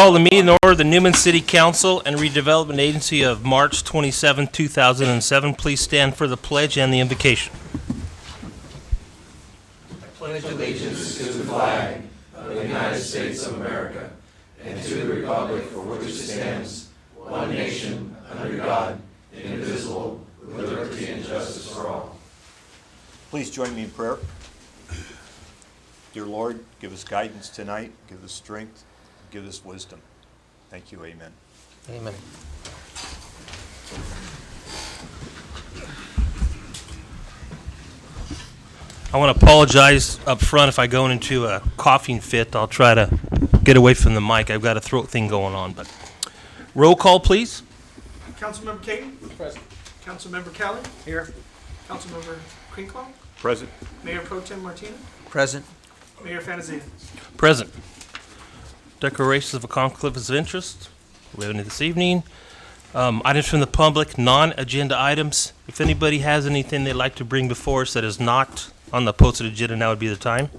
Call the meeting to order of the Newman City Council and Redevelopment Agency of March 27, 2007. Please stand for the pledge and the invocation. I pledge allegiance to the flag of the United States of America and to the republic for which it stands, one nation, under God, indivisible, with liberty and justice for all. Please join me in prayer. Dear Lord, give us guidance tonight, give us strength, give us wisdom. Thank you, amen. Amen. I want to apologize up front if I go into a coughing fit. I'll try to get away from the mic. I've got a throat thing going on. But roll call, please. Councilmember Caden? Present. Councilmember Kelly? Here. Councilmember Krinklau? Present. Mayor Pro Tem Martina? Present. Mayor Fantasia? Present. Declarations of a conflict of interest. We have any this evening. Items from the public, non-agenda items. If anybody has anything they'd like to bring before us that is not on the posted agenda, now would be the time.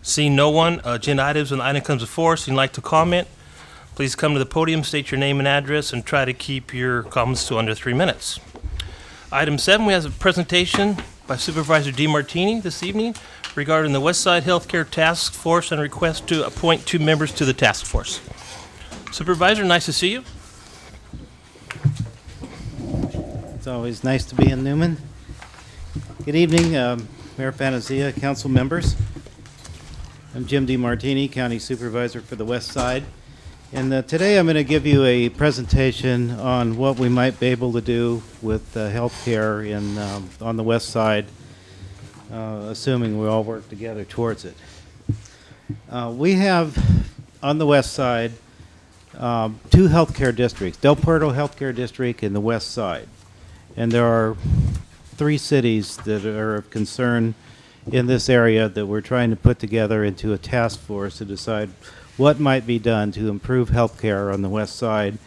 Seeing no one, agenda items, when the item comes before us, you'd like to comment, please come to the podium, state your name and address, and try to keep your comments to under 3 minutes. Item 7, we have a presentation by Supervisor DeMartini this evening regarding the Westside Healthcare Task Force and request to appoint 2 members to the task force. Supervisor, nice to see you. It's always nice to be in Newman. Good evening, Mayor Fantasia, council members. I'm Jim DeMartini, County Supervisor for the West Side. And today I'm going to give you a presentation on what we might be able to do with healthcare on the West Side, assuming we all work together towards it. We have on the West Side 2 healthcare districts, Del Puerto Healthcare District and the West Side. And there are 3 cities that are of concern in this area that we're trying to put together into a task force to decide what might be done to improve healthcare on the West Side,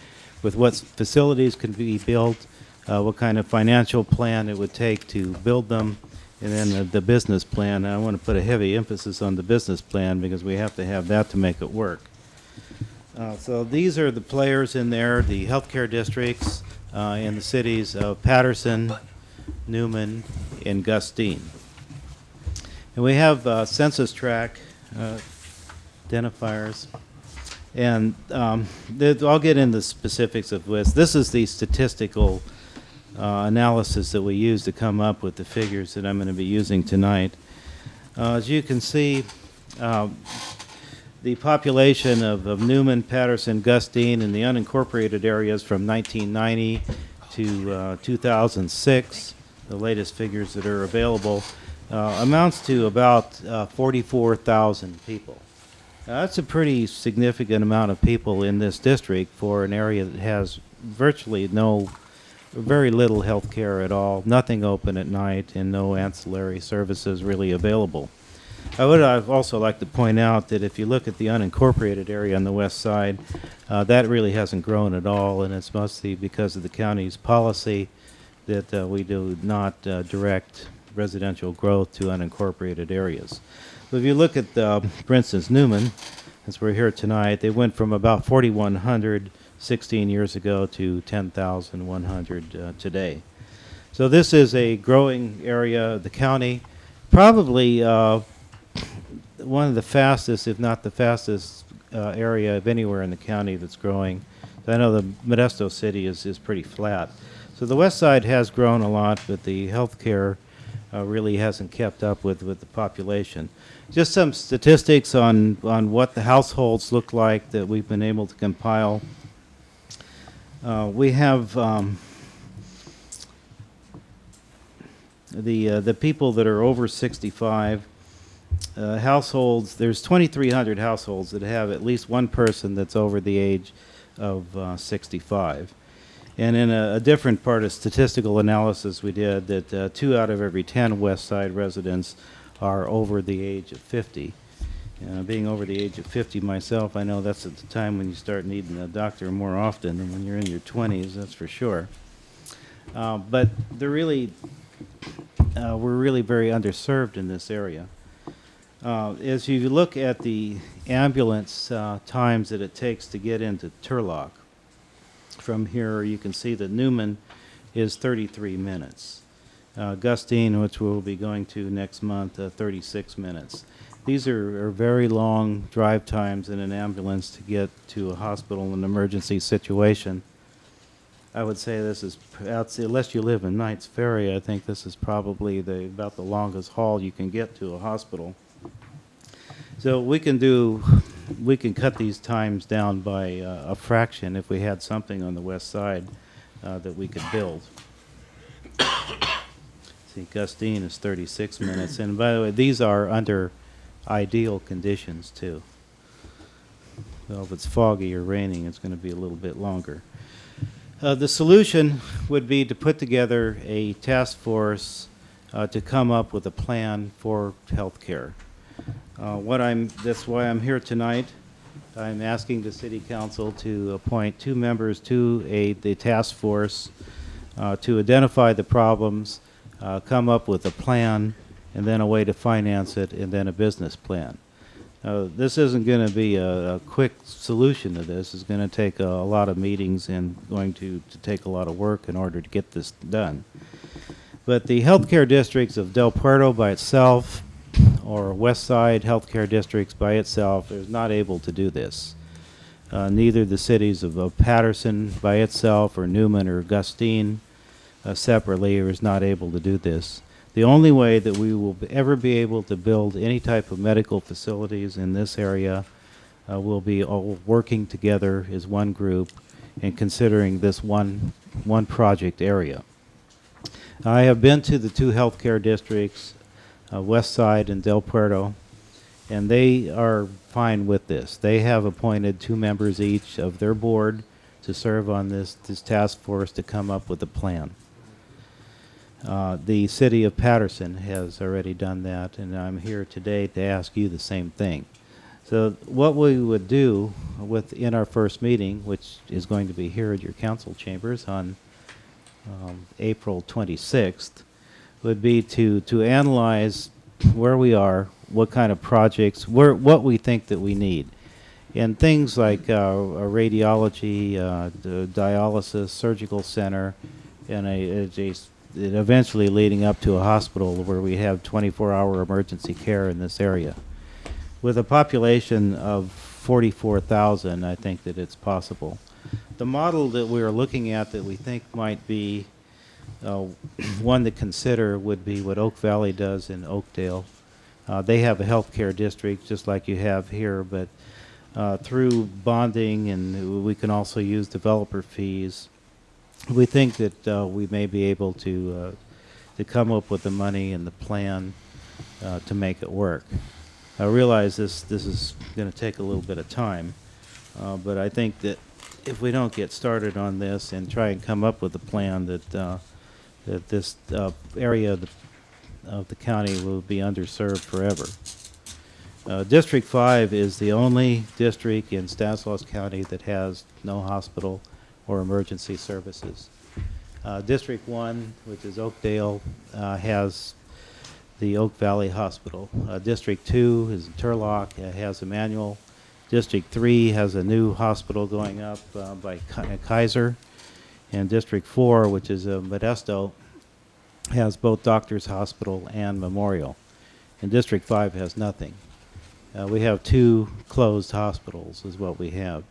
with what facilities can be built, what kind of financial plan it would take to build them, and then the business plan. And I want to put a heavy emphasis on the business plan because we have to have that to make it work. So these are the players in there, the healthcare districts in the cities of Patterson, Newman, and Gustine. And we have census tract identifiers. And I'll get into specifics of this. This is the statistical analysis that we use to come up with the figures that I'm going to be using tonight. As you can see, the population of Newman, Patterson, Gustine, and the unincorporated areas from 1990 to 2006, the latest figures that are available, amounts to about 44,000 people. That's a pretty significant amount of people in this district for an area that has virtually very little health care at all, nothing open at night, and no ancillary services really available. I would also like to point out that if you look at the unincorporated area on the west side, that really hasn't grown at all, and it's mostly because of the county's policy that we do not direct residential growth to unincorporated areas. But if you look at, for instance, Newman, as we're here tonight, they went from about 4,100 16 years ago to 10,100 today. So this is a growing area of the county, probably one of the fastest, if not the fastest, area of anywhere in the county that's growing. I know the Modesto city is pretty flat. So the west side has grown a lot, but the healthcare really hasn't kept up with the population. Just some statistics on what the households look like that we've been able to compile. We have the people that are over 65 households. There's 2,300 households that have at least one person that's over the age of 65. And in a different part of statistical analysis we did that 2 out of every 10 West Side residents are over the age of 50. Being over the age of 50 myself, I know that's at the time when you start needing a doctor more often than when you're in your 20s, that's for sure. But we're really very underserved in this area. As you look at the ambulance times that it takes to get into Turlock, from here you can see that Newman is 33 minutes. Gustine, which we'll be going to next month, 36 minutes. These are very long drive times in an ambulance to get to a hospital in an emergency situation. I would say this is, unless you live in Knights Ferry, I think this is probably about the longest haul you can get to a hospital. So we can cut these times down by a fraction if we had something on the west side that we could build. See, Gustine is 36 minutes, and by the way, these are under ideal conditions too. Well, if it's foggy or raining, it's going to be a little bit longer. The solution would be to put together a task force to come up with a plan for health care. That's why I'm here tonight. I'm asking the City Council to appoint 2 members to the task force to identify the problems, come up with a plan, and then a way to finance it, and then a business plan. This isn't going to be a quick solution to this. It's going to take a lot of meetings and going to take a lot of work in order to get this done. But the healthcare districts of Del Puerto by itself, or West Side healthcare districts by itself, is not able to do this. Neither the cities of Patterson by itself, or Newman or Gustine separately, is not able to do this. The only way that we will ever be able to build any type of medical facilities in this area will be all working together as one group and considering this one project area. I have been to the 2 healthcare districts, West Side and Del Puerto, and they are fine with this. They have appointed 2 members each of their board to serve on this task force to come up with a plan. The city of Patterson has already done that, and I'm here today to ask you the same thing. So what we would do in our first meeting, which is going to be here at your council chambers on April 26th, would be to analyze where we are, what kind of projects, what we think that we need. And things like radiology, the dialysis, surgical center, and eventually leading up to a hospital where we have 24-hour emergency care in this area. With a population of 44,000, I think that it's possible. The model that we are looking at that we think might be one to consider would be what Oak Valley does in Oakdale. They have a healthcare district just like you have here, but through bonding, and we can also use developer fees, we think that we may be able to come up with the money and the plan to make it work. I realize this is going to take a little bit of time, but I think that if we don't get started on this and try and come up with a plan, that this area of the county will be underserved forever. District 5 is the only district in Stanislaus County that has no hospital or emergency services. District 1, which is Oakdale, has the Oak Valley Hospital. District 2 is Turlock, has Emmanuel. District 3 has a new hospital going up by Kaiser. And District 4, which is Modesto, has both Doctors Hospital and Memorial. And District 5 has nothing. We have 2 closed hospitals is what we have.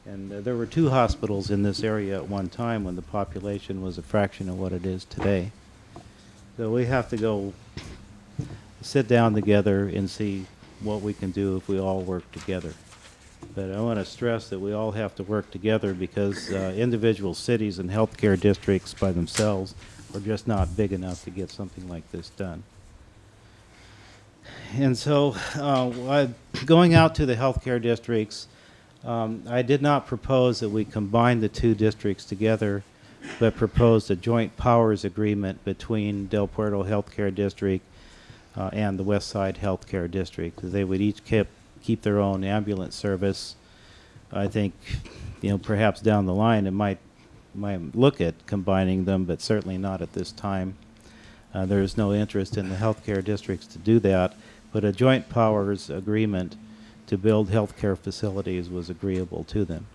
And there were 2 hospitals in this area at one time when the population was a fraction of what it is today. So we have to go sit down together and see what we can do if we all work together. But I want to stress that we all have to work together because individual cities and healthcare districts by themselves are just not big enough to get something like this done. And so going out to the healthcare districts, I did not propose that we combine the 2 districts together, but proposed a joint powers agreement between Del Puerto Healthcare District and the West Side Healthcare District. They would each keep their own ambulance service. I think, perhaps down the line it might look at combining them, but certainly not at this time. There is no interest in the healthcare districts to do that. but a joint powers agreement to build healthcare facilities was agreeable to them.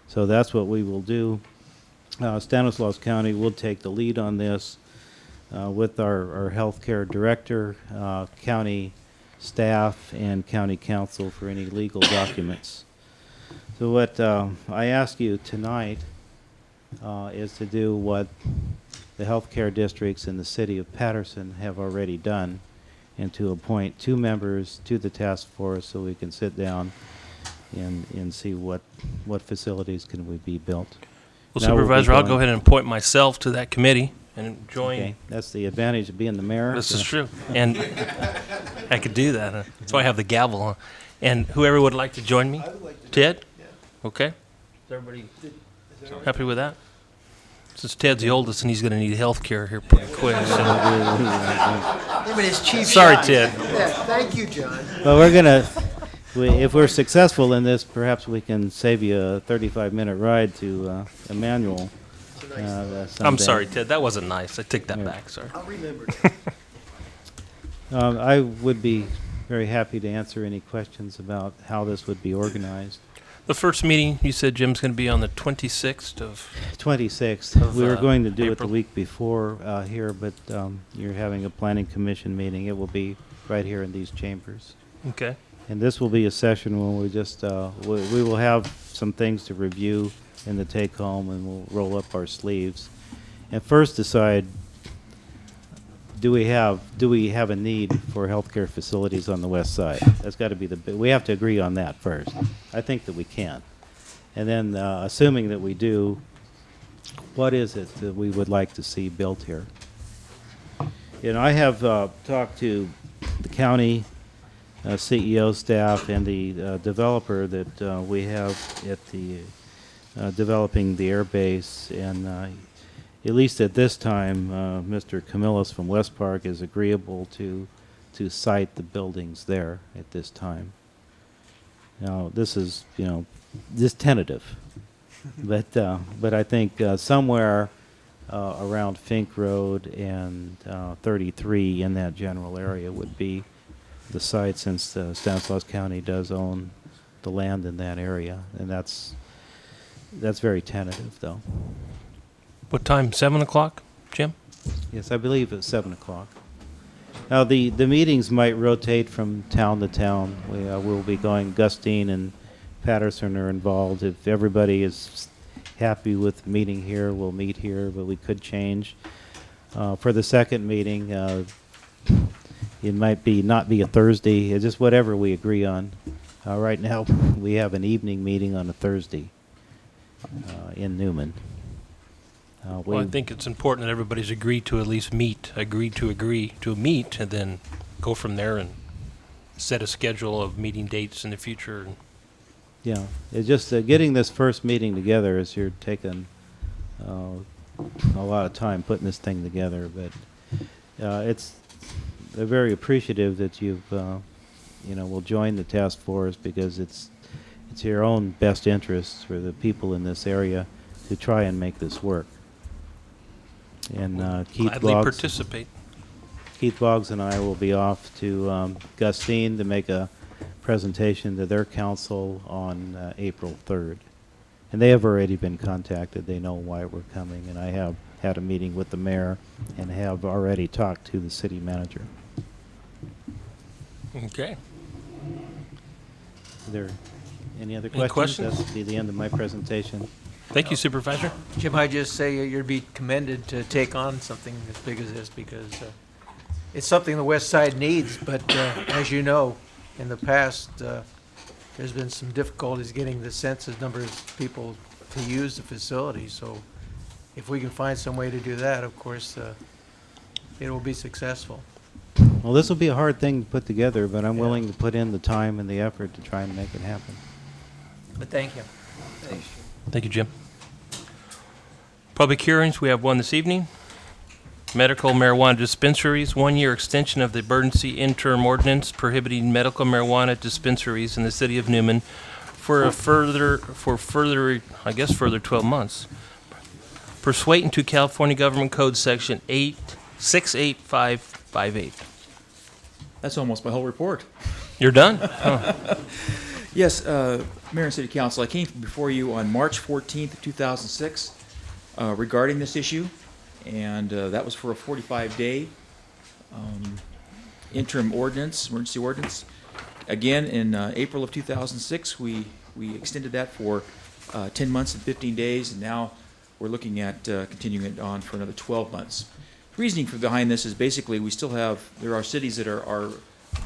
So that's what we will do. Stanislaus County will take the lead on this with our healthcare director, county staff, and county council for any legal documents. So what I ask you tonight is to do what the healthcare districts in the city of Patterson have already done, and to appoint 2 members to the task force so we can sit down and see what facilities can we be built. Well, Now we'll be Supervisor, I'll going- go ahead and appoint myself to that committee and join. Okay, that's the advantage of being the mayor. This is true. And I could do that. That's why I have the gavel. Huh? And whoever would like to join me? Ted? Okay. Is everybody happy with that? Since Ted's the oldest and he's going to need health care here pretty quick. So. Him and his cheap Sorry, shot. Ted. Yeah, thank you, John. Well, if we're successful in this, perhaps we can save you a 35-minute ride to Emmanuel. I'm someday. sorry, Ted. That wasn't nice. I take that back. Sorry. I'll remember. I would be very happy to answer any questions about how this would be organized. The first meeting, you said, Jim's going to be on the 26th of... 26th. Of, We were going to do it the April. week before here, but you're having a planning commission meeting. It will be right here in these chambers. Okay. And this will be a session when we just, we will have some things to review in the take-home, and we'll roll up our sleeves. And first decide, do we have a need for healthcare facilities on the west side? That's got to be we have to agree on that first. I think that we can. And then, assuming that we do, what is it that we would like to see built here? You know, I have talked to the county CEO staff and the developer that we have at the developing the air base, and at least at this time, Mr. Camillus from West Park is agreeable to site the buildings there at this time. Now, this is, just tentative, but I think somewhere around Fink Road and 33 in that general area would be the site, since Stanislaus County does own the land in that area, and that's very tentative, though. What time? 7 o'clock, Jim? Yes, I believe it's 7 o'clock. Now, the meetings might rotate from town to town. We'll be going, Gustine and Patterson are involved. If everybody is happy with meeting here, we'll meet here, but we could change. For the second meeting, it might not be a Thursday, it's just whatever we agree on. Right now, we have an evening meeting on a Thursday in Newman. Well, I think it's important that everybody's agreed to at least meet, agree to meet, and then go from there and set a schedule of meeting dates in the future. Yeah, it's just getting this first meeting together is you're taking a lot of time putting this thing together, but they're very appreciative that you've will join the task force, because it's your own best interests for the people in this area to try and make this work. And Gladly participate. Keith Boggs and I will be off to Gustine to make a presentation to their council on April 3rd. And they have already been contacted. They know why we're coming. And I have had a meeting with the mayor and have already talked to the city manager. Okay. Are there any other Any questions? questions? That'll be the end of my presentation. Thank you, Supervisor. Jim, I just say you're to be commended to take on something as big as this, because it's something the west side needs, but as you know, in the past, there's been some difficulties getting the census number of people to use the facility, so if we can find some way to do that, of course, it will be successful. Well, this will be a hard thing to put together, but I'm Yeah. willing to put in the time and the effort to try and make it happen. But thank you. Thank you, Jim. Public hearings, we have one this evening. Medical marijuana dispensaries, 1-year extension of the emergency interim ordinance prohibiting medical marijuana dispensaries in the city of Newman for further 12 months. Pursuant to California Government Code Section 68558. That's almost my whole report. You're done? Oh. Yes, Mayor and City Council, I came before you on March 14th, 2006 regarding this issue, and that was for a 45-day interim ordinance, emergency ordinance. Again, in April of 2006, we extended that for 10 months and 15 days, and now we're looking at continuing it on for another 12 months. Reasoning for behind this is basically we still have, there are cities that are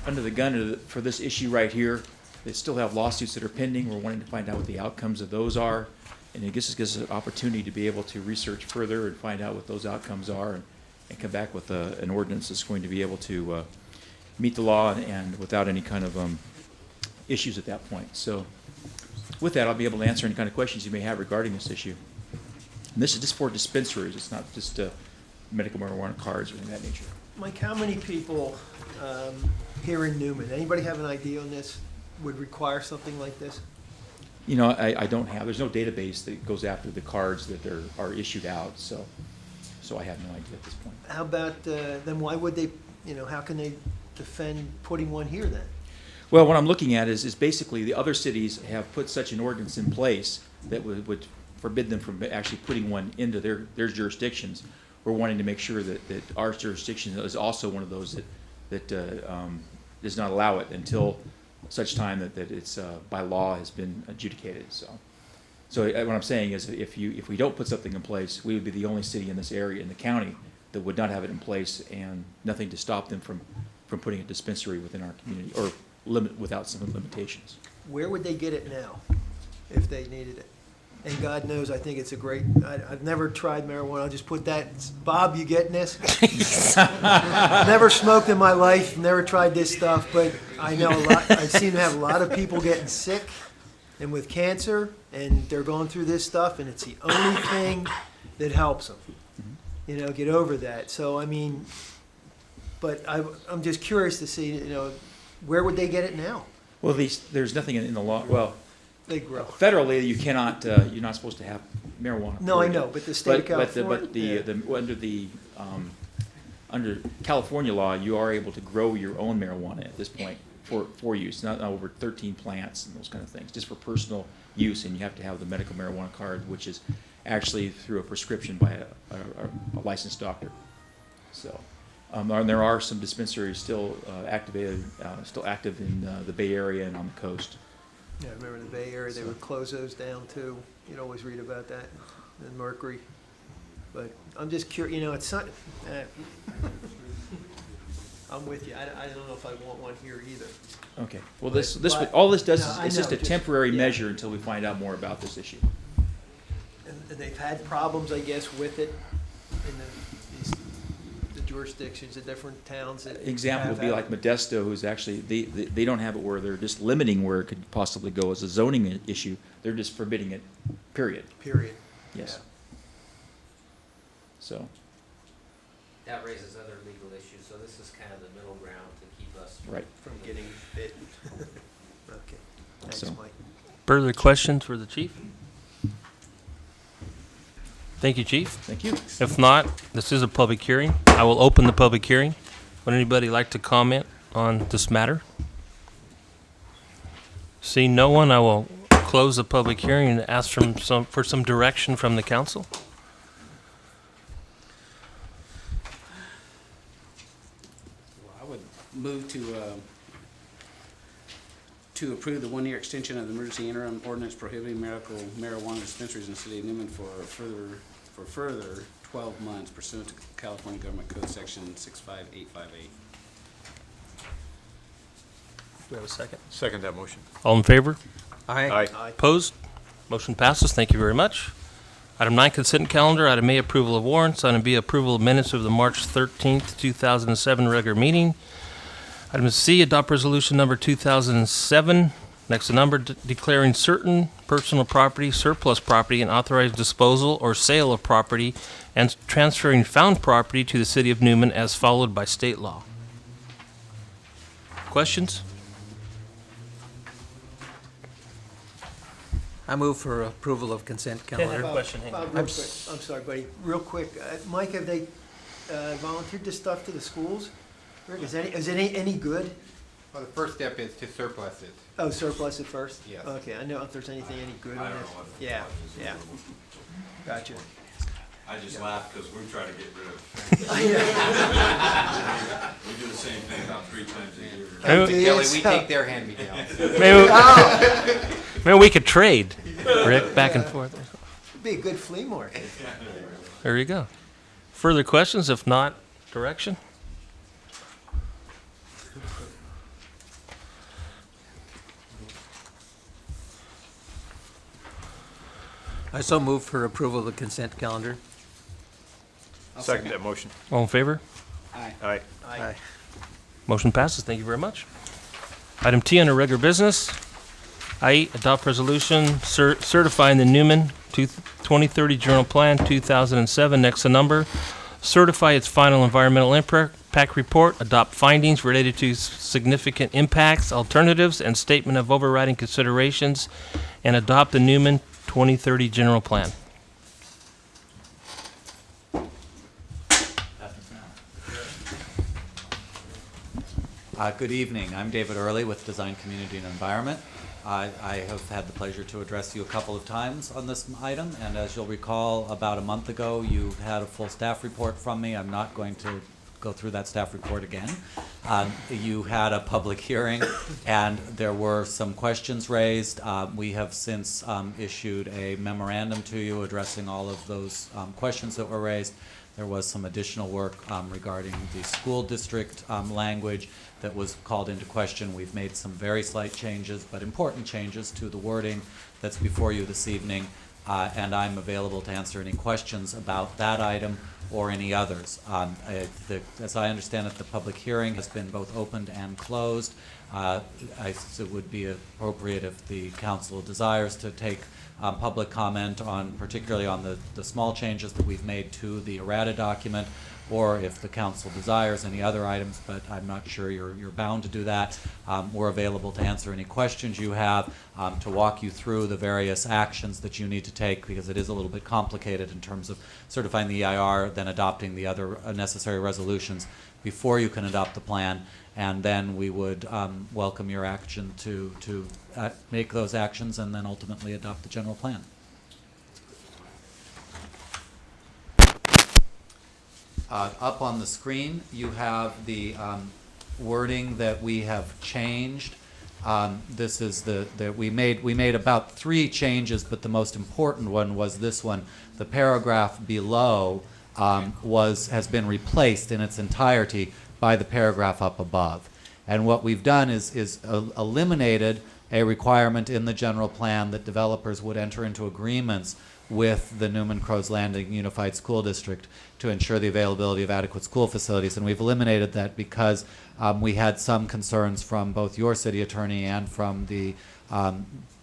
under the gun for this issue right here. They still have lawsuits that are pending. We're wanting to find out what the outcomes of those are. And it gives us an opportunity to be able to research further and find out what those outcomes are and come back with an ordinance that's going to be able to meet the law and without any kind of issues at that point. So with that, I'll be able to answer any kind of questions you may have regarding this issue. And this is just for dispensaries. It's not just medical marijuana cards or anything of that nature. Mike, how many people here in Newman, anybody have an idea on this, would require something like this? You know, I don't have, there's no database that goes after the cards that are issued out, so I have no idea at this point. How about, then why would they, how can they defend putting one here then? Well, what I'm looking at is basically the other cities have put such an ordinance in place that would forbid them from actually putting one into their jurisdictions. We're wanting to make sure that our jurisdiction is also one of those that does not allow it until such time that it's by law has been adjudicated. So what I'm saying is if we don't put something in place, we would be the only city in this area in the county that would not have it in place and nothing to stop them from putting a dispensary within our community or without some limitations. Where would they get it now if they needed it? And God knows, I think it's a great, I've never tried marijuana, I'll just put that, Bob, you getting this? Never smoked in my life, never tried this stuff, but I know a lot, I seem to have a lot of people getting sick and with cancer, and they're going through this stuff, and it's the only thing that helps them, get over that. So, I mean, but I'm just curious to see, where would they get it now? Well, there's nothing in the law, well, They grow. federally, you cannot, you're not supposed to have marijuana. No, I period. but the state of California. Under California law, you are able to grow your own marijuana at this point for use, not over 13 plants and those kind of things, just for personal use, and you have to have the medical marijuana card, which is actually through a prescription by a licensed doctor. So, and there are some dispensaries still active in the Bay Area and on the coast. Yeah, I remember the Bay Area, they would close those down too. You'd always read about that in Mercury. But I'm just curious, it's not, I'm with you. I don't know if I want one here either. Okay. Well, But- all this does No, is I it's just know, a temporary yeah. measure until we find out more about this issue. And they've had problems, I guess, with it in the jurisdictions, the different towns that Example would be have like it. Modesto, who's actually, they don't have it where they're just limiting where it could possibly go as a zoning issue. They're just forbidding it, period. Period. Yes. So, That raises other legal issues, so this is kind of the middle ground to keep us right. From getting bit. Okay, thanks, So- Mike. Further questions for the chief? Thank you, chief. Thank you. If not, this is a public hearing. I will open the public hearing. Would anybody like to comment on this matter? Seeing no one, I will close the public hearing and ask for some direction from the council. I would move to approve the one-year extension of the emergency interim ordinance prohibiting medical marijuana dispensaries in the city of Newman for further 12 months pursuant to California Government Code Section 65858. Do we have a second? Second that motion. All in favor? Aye. Opposed? Motion passes. Thank you very much. Item 9, consent calendar. Item A, approval of warrants. Item B, approval of minutes of the March 13th, 2007 regular meeting. Item C, adopt resolution number 2007, next to number, declaring certain personal property surplus property and authorized disposal or sale of property and transferring found property to the city of Newman as followed by state law. Questions? I move for approval of consent calendar. question, hang on. Bob, real quick, I'm sorry, buddy, real quick. Mike, have they volunteered this stuff to the schools? Rick, is any good? Well, the first step is to surplus it. Oh, surplus it first? Yes. Okay, I know if there's anything any good in it. Yeah, yeah. Gotcha. I just laugh because we try to get rid of We do the same thing about 3 times a year. Oh, do you? Kelly, we take their hand-me-downs. Maybe we could trade, Rick, back and forth. It'd be a good flea market. There you go. Further questions? If not, direction? I so move for approval of the consent calendar. Second that motion. All in favor? Aye. Aye. Aye. Motion passes. Thank you very much. Item T under regular business. I8, adopt resolution certifying the Newman 2030 General Plan 2007, next to number. Certify its final environmental impact report, adopt findings related to significant impacts, alternatives, and statement of overriding considerations, and adopt the Newman 2030 General Plan. Good evening. I'm David Early with Design Community and Environment. I have had the pleasure to address you a couple of times on this item, and as you'll recall, about a month ago, you had a full staff report from me. I'm not going to go through that staff report again. You had a public hearing, and there were some questions raised. We have since issued a memorandum to you addressing all of those questions that were raised. There was some additional work regarding the school district language that was called into question. We've made some very slight changes, but important changes to the wording that's before you this evening, and I'm available to answer any questions about that item or any others. As I understand it, the public hearing has been both opened and closed. It would be appropriate if the council desires to take public comment on, particularly on the small changes that we've made to the errata document, or if the council desires any other items, but I'm not sure you're bound to do that. We're available to answer any questions you have, to walk you through the various actions that you need to take, because it is a little bit complicated in terms of certifying the EIR, then adopting the other necessary resolutions before you can adopt the plan, and then we would welcome your action to make those actions and then ultimately adopt the general plan. Up on the screen, you have the wording that we have changed. This is we made about 3 changes, but the most important one was this one. The paragraph below has been replaced in its entirety by the paragraph up above. And what we've done is eliminated a requirement in the general plan that developers would enter into agreements with the Newman Crows Landing Unified School District to ensure the availability of adequate school facilities. And we've eliminated that because we had some concerns from both your city attorney and from the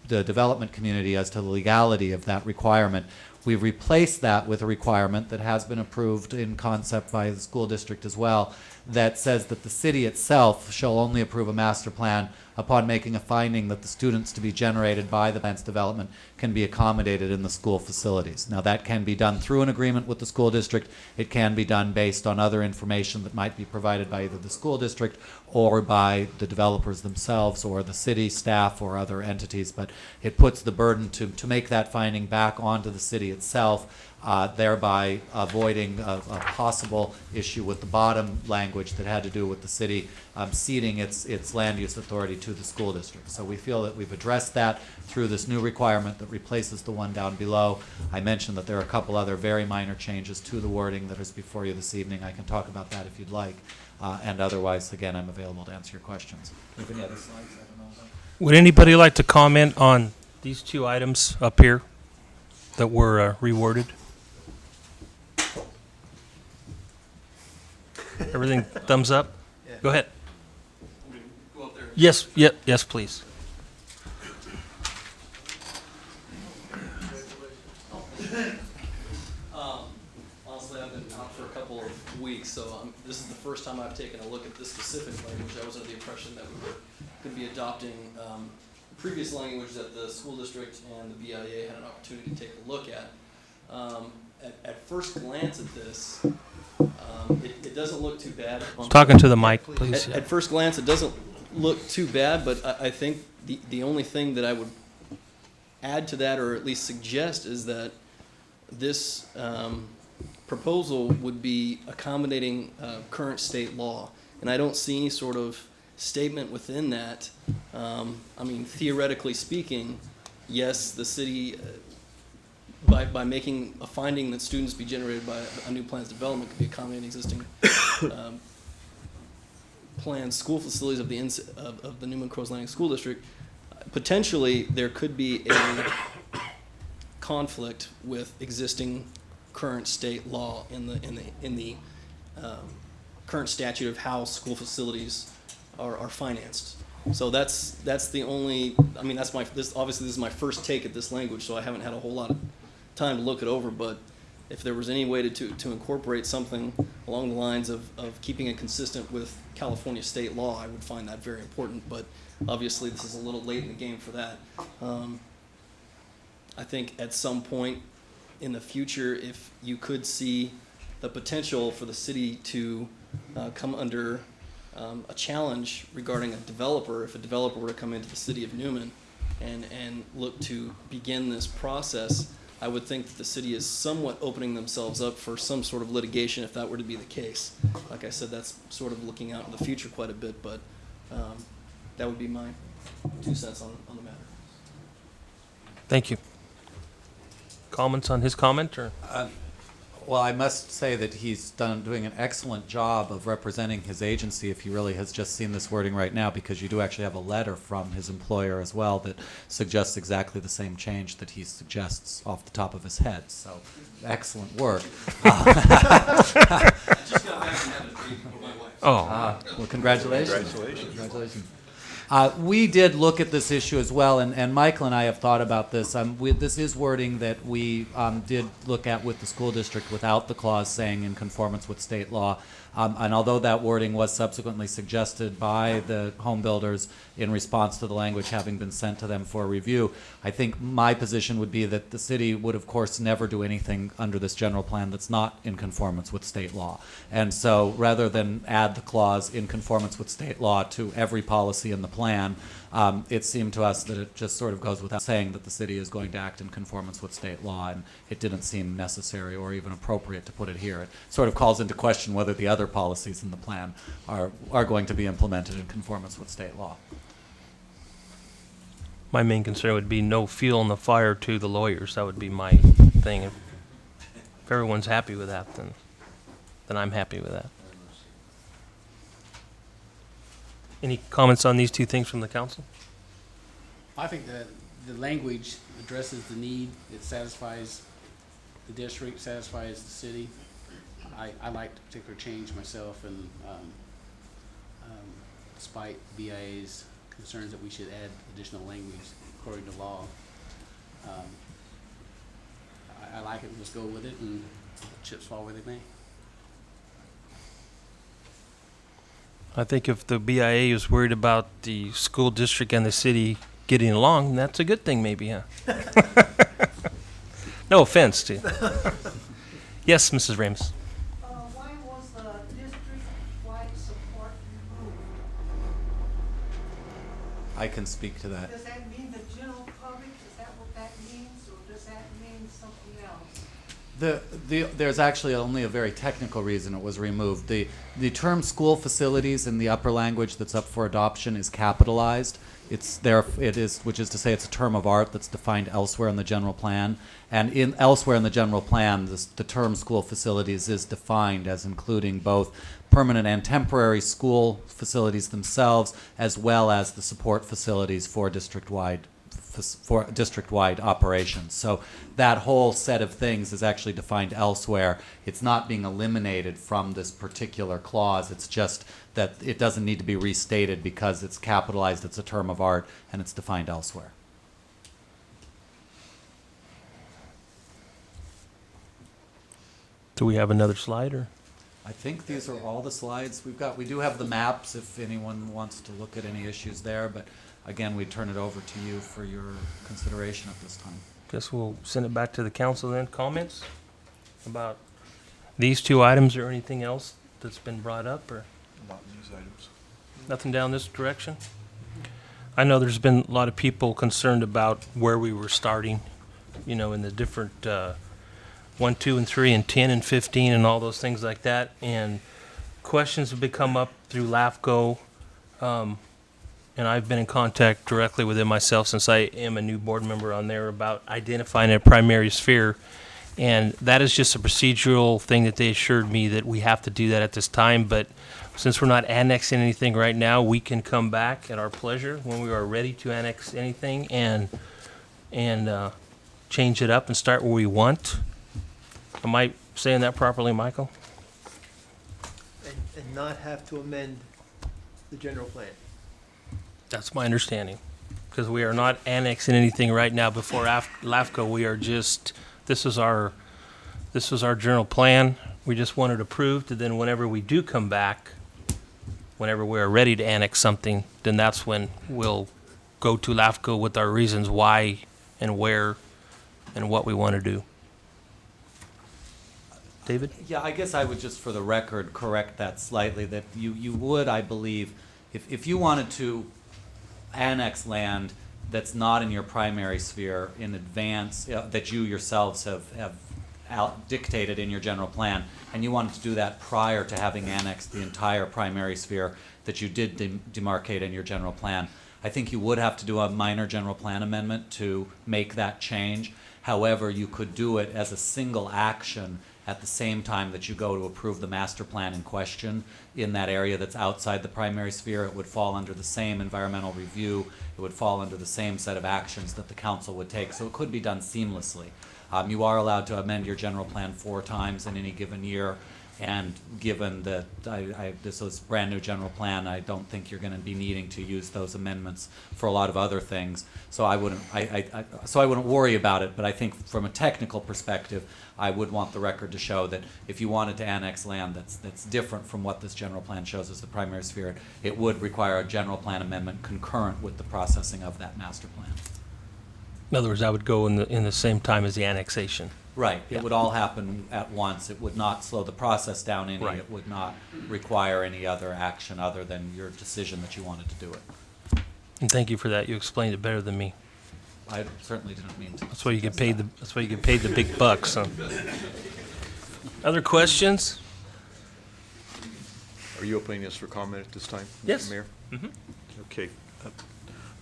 development community as to the legality of that requirement. We've replaced that with a requirement that has been approved in concept by the school district as well, that says that the city itself shall only approve a master plan upon making a finding that the students to be generated by the plan's development can be accommodated in the school facilities. Now, that can be done through an agreement with the school district. It can be done based on other information that might be provided by either the school district or by the developers themselves or the city staff or other entities, but it puts the burden to make that finding back onto the city itself, thereby avoiding a possible issue with the bottom language that had to do with the city ceding its land use authority to the school district. So we feel that we've addressed that through this new requirement that replaces the one down below. I mentioned that there are a couple other very minor changes to the wording that is before you this evening. I can talk about that if you'd like. And otherwise, again, I'm available to answer your questions. Do you have any other slides? I don't know about. Would anybody like to comment on these 2 items up here that were reworded? Everything thumbs up? Yeah. Go ahead. Go up there. Yes, yes, please. Honestly, I've been out for a couple of weeks, so this is the first time I've taken a look at this specific language. I was under the impression that we were going to be adopting previous language that the school district and the BIA had an opportunity to take a look at. At first glance at this, it doesn't look too bad. Talking to the mic, please. At first glance, it doesn't look too bad, but I think the only thing that I would add to that, or at least suggest, is that this proposal would be accommodating current state law. And I don't see any sort of statement within that. I mean, theoretically speaking, yes, the city, by making a finding that students be generated by a new plan's development could be accommodating existing planned school facilities of the Newman Crows Landing School District, potentially there could be a conflict with existing current state law in the current statute of how school facilities are financed. So that's the only. I mean, obviously this is my first take at this language, so I haven't had a whole lot of time to look it over. But if there was any way to incorporate something along the lines of keeping it consistent with California state law, I would find that very important. But obviously this is a little late in the game for that. I think at some point in the future, if you could see the potential for the city to come under a challenge regarding a developer, if a developer were to come into the city of Newman and look to begin this process, I would think that the city is somewhat opening themselves up for some sort of litigation if that were to be the case. Like I said, that's sort of looking out in the future quite a bit, but that would be my 2 cents on the matter. Thank you. Comments on his comment, or? Well, I must say that he's doing an excellent job of representing his agency if he really has just seen this wording right now, because you do actually have a letter from his employer as well that suggests exactly the same change that he suggests off the top of his head. So, excellent work. Well, congratulations. Congratulations. We did look at this issue as well, and Michael and I have thought about this. This is wording that we did look at with the school district without the clause saying in conformance with state law. And although that wording was subsequently suggested by the home builders in response to the language having been sent to them for review, I think my position would be that the city would, of course, never do anything under this general plan that's not in conformance with state law. And so rather than add the clause in conformance with state law to every policy in the plan, it seemed to us that it just sort of goes without saying that the city is going to act in conformance with state law, and it didn't seem necessary or even appropriate to put it here. It sort of calls into question whether the other policies in the plan are going to be implemented in conformance with state law. My main concern would be no fuel in the fire to the lawyers. That would be my thing. If everyone's happy with that, then I'm happy with that. Any comments on these 2 things from the council? I think that the language addresses the need. It satisfies the district, satisfies the city. I like the particular change myself, and despite BIA's concerns that we should add additional language according to law, I like it. Let's go with it, and chips fall where they may. I think if the BIA is worried about the school district and the city getting along, that's a good thing maybe, huh? No offense to you. Yes, Mrs. Ramos. Why was the district-wide support removed? I can speak to that. Does that mean the general public? Is that what that means, or does that mean something else? There's actually only a very technical reason it was removed. The term school facilities in the upper language that's up for adoption is capitalized. It's there. It is, which is to say, it's a term of art that's defined elsewhere in the general plan. And elsewhere in the general plan, the term school facilities is defined as including both permanent and temporary school facilities themselves, as well as the support facilities for district-wide operations. So that whole set of things is actually defined elsewhere. It's not being eliminated from this particular clause. It's just that it doesn't need to be restated because it's capitalized, it's a term of art, and it's defined elsewhere. Do we have another slide, or? I think these are all the slides we've got. We do have the maps if anyone wants to look at any issues there, but again, we turn it over to you for your consideration at this time. Guess we'll send it back to the council then. Comments about these two items or anything else that's been brought up, or Not in these items. nothing down this direction? I know there's been a lot of people concerned about where we were starting, in the different 1, 2, and 3, and 10 and 15 and all those things like that. And questions have come up through LAFCO, and I've been in contact directly with them myself since I am a new board member on there about identifying a primary sphere. And that is just a procedural thing that they assured me that we have to do that at this time. But since we're not annexing anything right now, we can come back at our pleasure when we are ready to annex anything and change it up and start where we want. Am I saying that properly, Michael? And not have to amend the general plan. That's my understanding. Because we are not annexing anything right now before LAFCO. We are just, this is our general plan. We just want it approved, and then whenever we do come back, whenever we're ready to annex something, then that's when we'll go to LAFCO with our reasons why and where and what we want to do. David? Yeah, I guess I would just, for the record, correct that slightly, that you would, I believe, if you wanted to annex land that's not in your primary sphere in advance, that you yourselves have dictated in your general plan, and you wanted to do that prior to having annexed the entire primary sphere that you did demarcate in your general plan, I think you would have to do a minor general plan amendment to make that change. However, you could do it as a single action at the same time that you go to approve the master plan in question in that area that's outside the primary sphere. It would fall under the same environmental review. It would fall under the same set of actions that the council would take. So it could be done seamlessly. You are allowed to amend your general plan 4 times in any given year. And given that this is a brand new general plan, I don't think you're going to be needing to use those amendments for a lot of other things. So I wouldn't worry about it. But I think from a technical perspective, I would want the record to show that if you wanted to annex land that's different from what this general plan shows as the primary sphere, it would require a general plan amendment concurrent with the processing of that master plan. In other words, I would go in the same time as the annexation. Right. Yeah. It would all happen at once. It would not slow the process down any. Right. It would not require any other action other than your decision that you wanted to do it. And thank you for that. You explained it better than me. I certainly didn't mean to. That's why you get paid the big bucks. Huh? Other questions? Are you opening this for comment at this time, Mr. Yes. Mayor? Mm-hmm. Okay.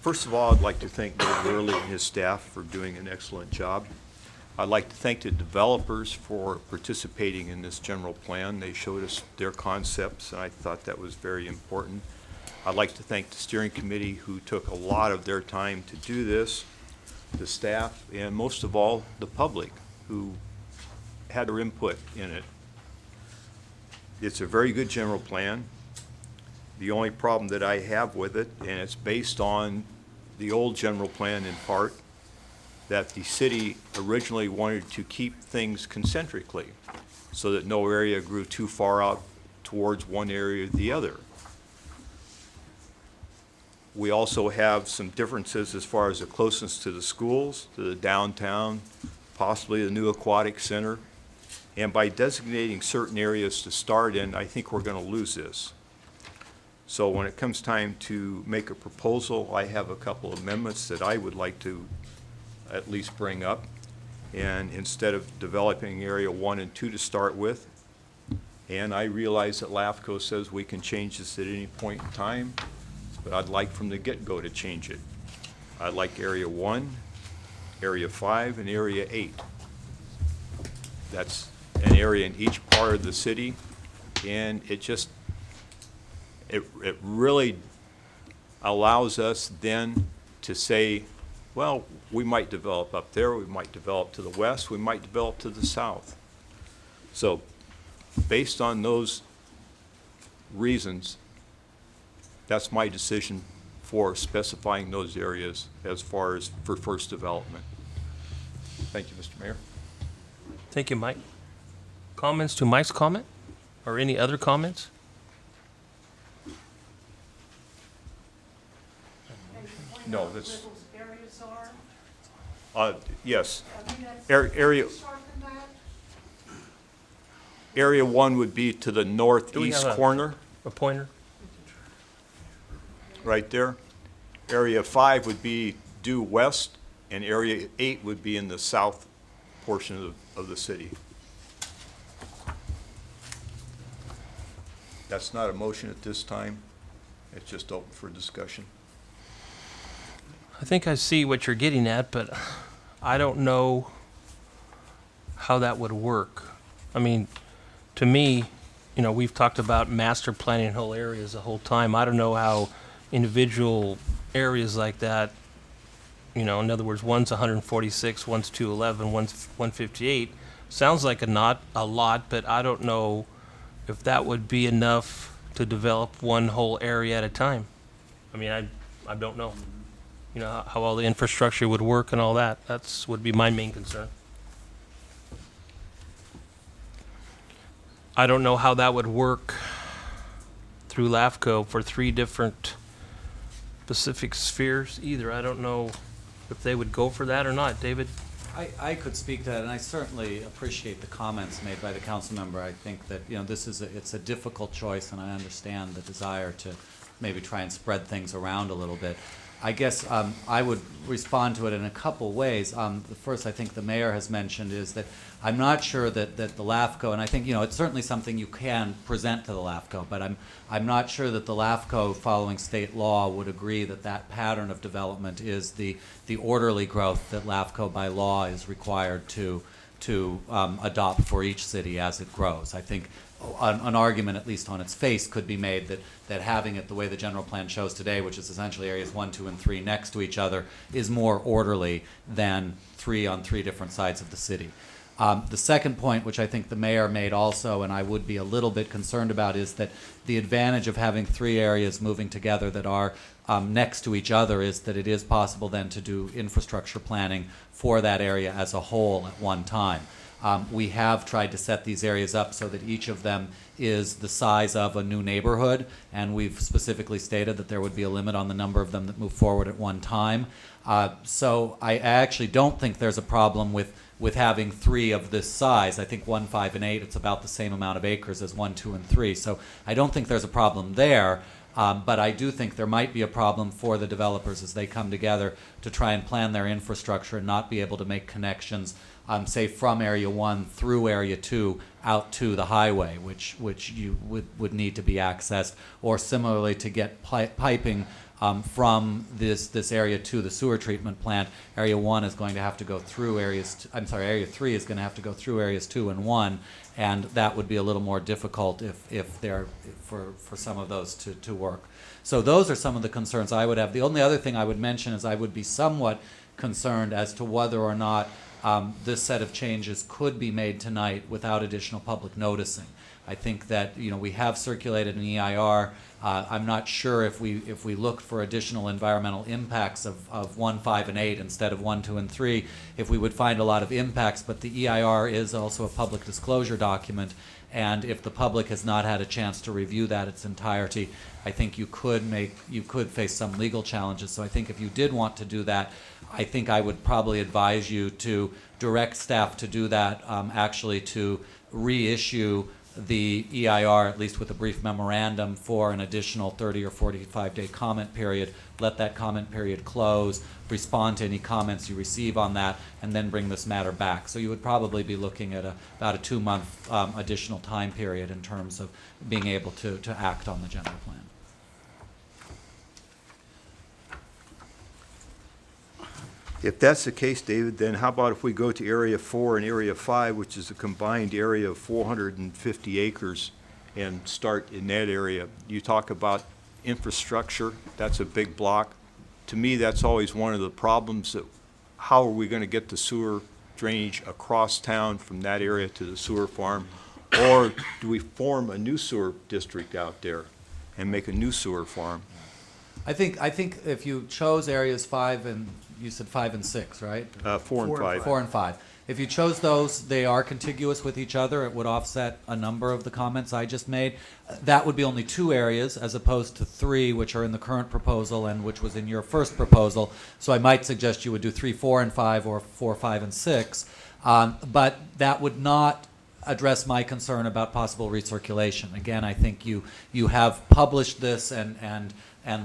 First of all, I'd like to thank Dave Worley and his staff for doing an excellent job. I'd like to thank the developers for participating in this general plan. They showed us their concepts, and I thought that was very important. I'd like to thank the steering committee who took a lot of their time to do this, the staff, and most of all, the public who had their input in it. It's a very good general plan. The only problem that I have with it, and it's based on the old general plan in part, that the city originally wanted to keep things concentrically so that no area grew too far out towards one area or the other. We also have some differences as far as the closeness to the schools, to the downtown, possibly the new aquatic center. And by designating certain areas to start in, I think we're going to lose this. So when it comes time to make a proposal, I have a couple of amendments that I would like to at least bring up. And instead of developing area 1 and 2 to start with, and I realize that LAFCO says we can change this at any point in time, but I'd like from the get-go to change it. I'd like area 1, area 5, and area 8. That's an area in each part of the city, and it really allows us then to say, well, we might develop up there, we might develop to the west, we might develop to the south. So based on those reasons, that's my decision for specifying those areas as far as for first development. Thank you, Mr. Mayor. Thank you, Mike. Comments to Mike's comment? Or any other comments? No, that's, Those areas are? Yes. I mean, that's Area, short than that. area 1 would be to the Do we northeast have corner, a pointer? right there. Area 5 would be due west, and area 8 would be in the south portion of the city. That's not a motion at this time. It's just open for discussion. I think I see what you're getting at, but I don't know how that would work. I mean, to me, you know, we've talked about master planning whole areas the whole time. I don't know how individual areas like that, you know, in other words, one's 146, one's 211, one's 158. Sounds like a lot, but I don't know if that would be enough to develop one whole area at a time. I mean, I don't know. You know, how all the infrastructure would work and all that. That's would be my main concern. I don't know how that would work through LAFCO for 3 different Pacific spheres either. I don't know if they would go for that or not. David? I could speak to that, and I certainly appreciate the comments made by the council member. I think that, you know, it's a difficult choice, and I understand the desire to maybe try and spread things around a little bit. I guess I would respond to it in a couple ways. The first, I think the mayor has mentioned, is that I'm not sure that the LAFCO, and I think, you know, it's certainly something you can present to the LAFCO, but I'm not sure that the LAFCO, following state law, would agree that that pattern of development is the orderly growth that LAFCO by law is required to adopt for each city as it grows. I think an argument, at least on its face, could be made that having it the way the general plan shows today, which is essentially areas 1, 2, and 3 next to each other, is more orderly than 3 on 3 different sides of the city. The second point, which I think the mayor made also, and I would be a little bit concerned about, is that the advantage of having 3 areas moving together that are next to each other is that it is possible then to do infrastructure planning for that area as a whole at one time. We have tried to set these areas up so that each of them is the size of a new neighborhood, and we've specifically stated that there would be a limit on the number of them that move forward at one time. So I actually don't think there's a problem with having 3 of this size. I think 1, 5, and 8, it's about the same amount of acres as 1, 2, and 3. So I don't think there's a problem there. But I do think there might be a problem for the developers as they come together to try and plan their infrastructure and not be able to make connections, say, from Area 1 through Area 2 out to the highway, which you would need to be accessed, or similarly to get piping from this area to the sewer treatment plant. Area 1 is going to have to go through areas, Area 3 is going to have to go through areas 2 and 1, and that would be a little more difficult if they're for some of those to work. So those are some of the concerns I would have. The only other thing I would mention is I would be somewhat concerned as to whether or not this set of changes could be made tonight without additional public noticing. I think that, you know, we have circulated an EIR. I'm not sure if we look for additional environmental impacts of 1, 5, and 8 instead of 1, 2, and 3, if we would find a lot of impacts. But the EIR is also a public disclosure document, and if the public has not had a chance to review that its entirety, I think you could face some legal challenges. So I think if you did want to do that, I think I would probably advise you to direct staff to do that, actually to reissue the EIR, at least with a brief memorandum, for an additional 30 or 45-day comment period. Let that comment period close, respond to any comments you receive on that, and then bring this matter back. So you would probably be looking at about a 2-month additional time period in terms of being able to act on the general plan. If that's the case, David, then how about if we go to Area 4 and Area 5, which is a combined area of 450 acres, and start in that area? You talk about infrastructure, that's a big block. To me, that's always one of the problems, that how are we going to get the sewer drainage across town from that area to the sewer farm? Or do we form a new sewer district out there and make a new sewer farm? I think if you chose areas 5 and you said 5 and 6, right? 4 and 5. 4 and 5. If you chose those, they are contiguous with each other. It would offset a number of the comments I just made. That would be only 2 areas as opposed to 3, which are in the current proposal and which was in your first proposal. So I might suggest you would do 3, 4, and 5, or 4, 5, and 6. But that would not address my concern about possible recirculation. Again, I think you have published this and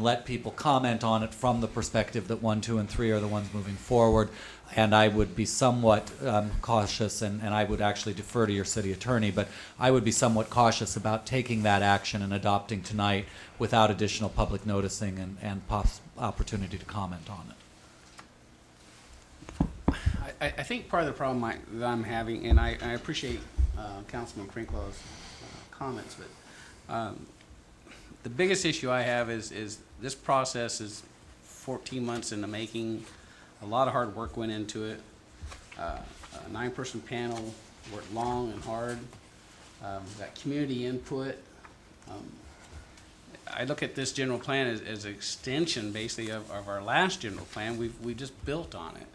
let people comment on it from the perspective that 1, 2, and 3 are the ones moving forward. And I would be somewhat cautious, and I would actually defer to your city attorney, but I would be somewhat cautious about taking that action and adopting tonight without additional public noticing and opportunity to comment on it. I think part of the problem that I'm having, and I appreciate Councilman Crinklaw's comments, but the biggest issue I have is this process is 14 months in the making. A lot of hard work went into it. A 9-person panel worked long and hard. Got community input. I look at this general plan as an extension, basically, of our last general plan. We just built on it.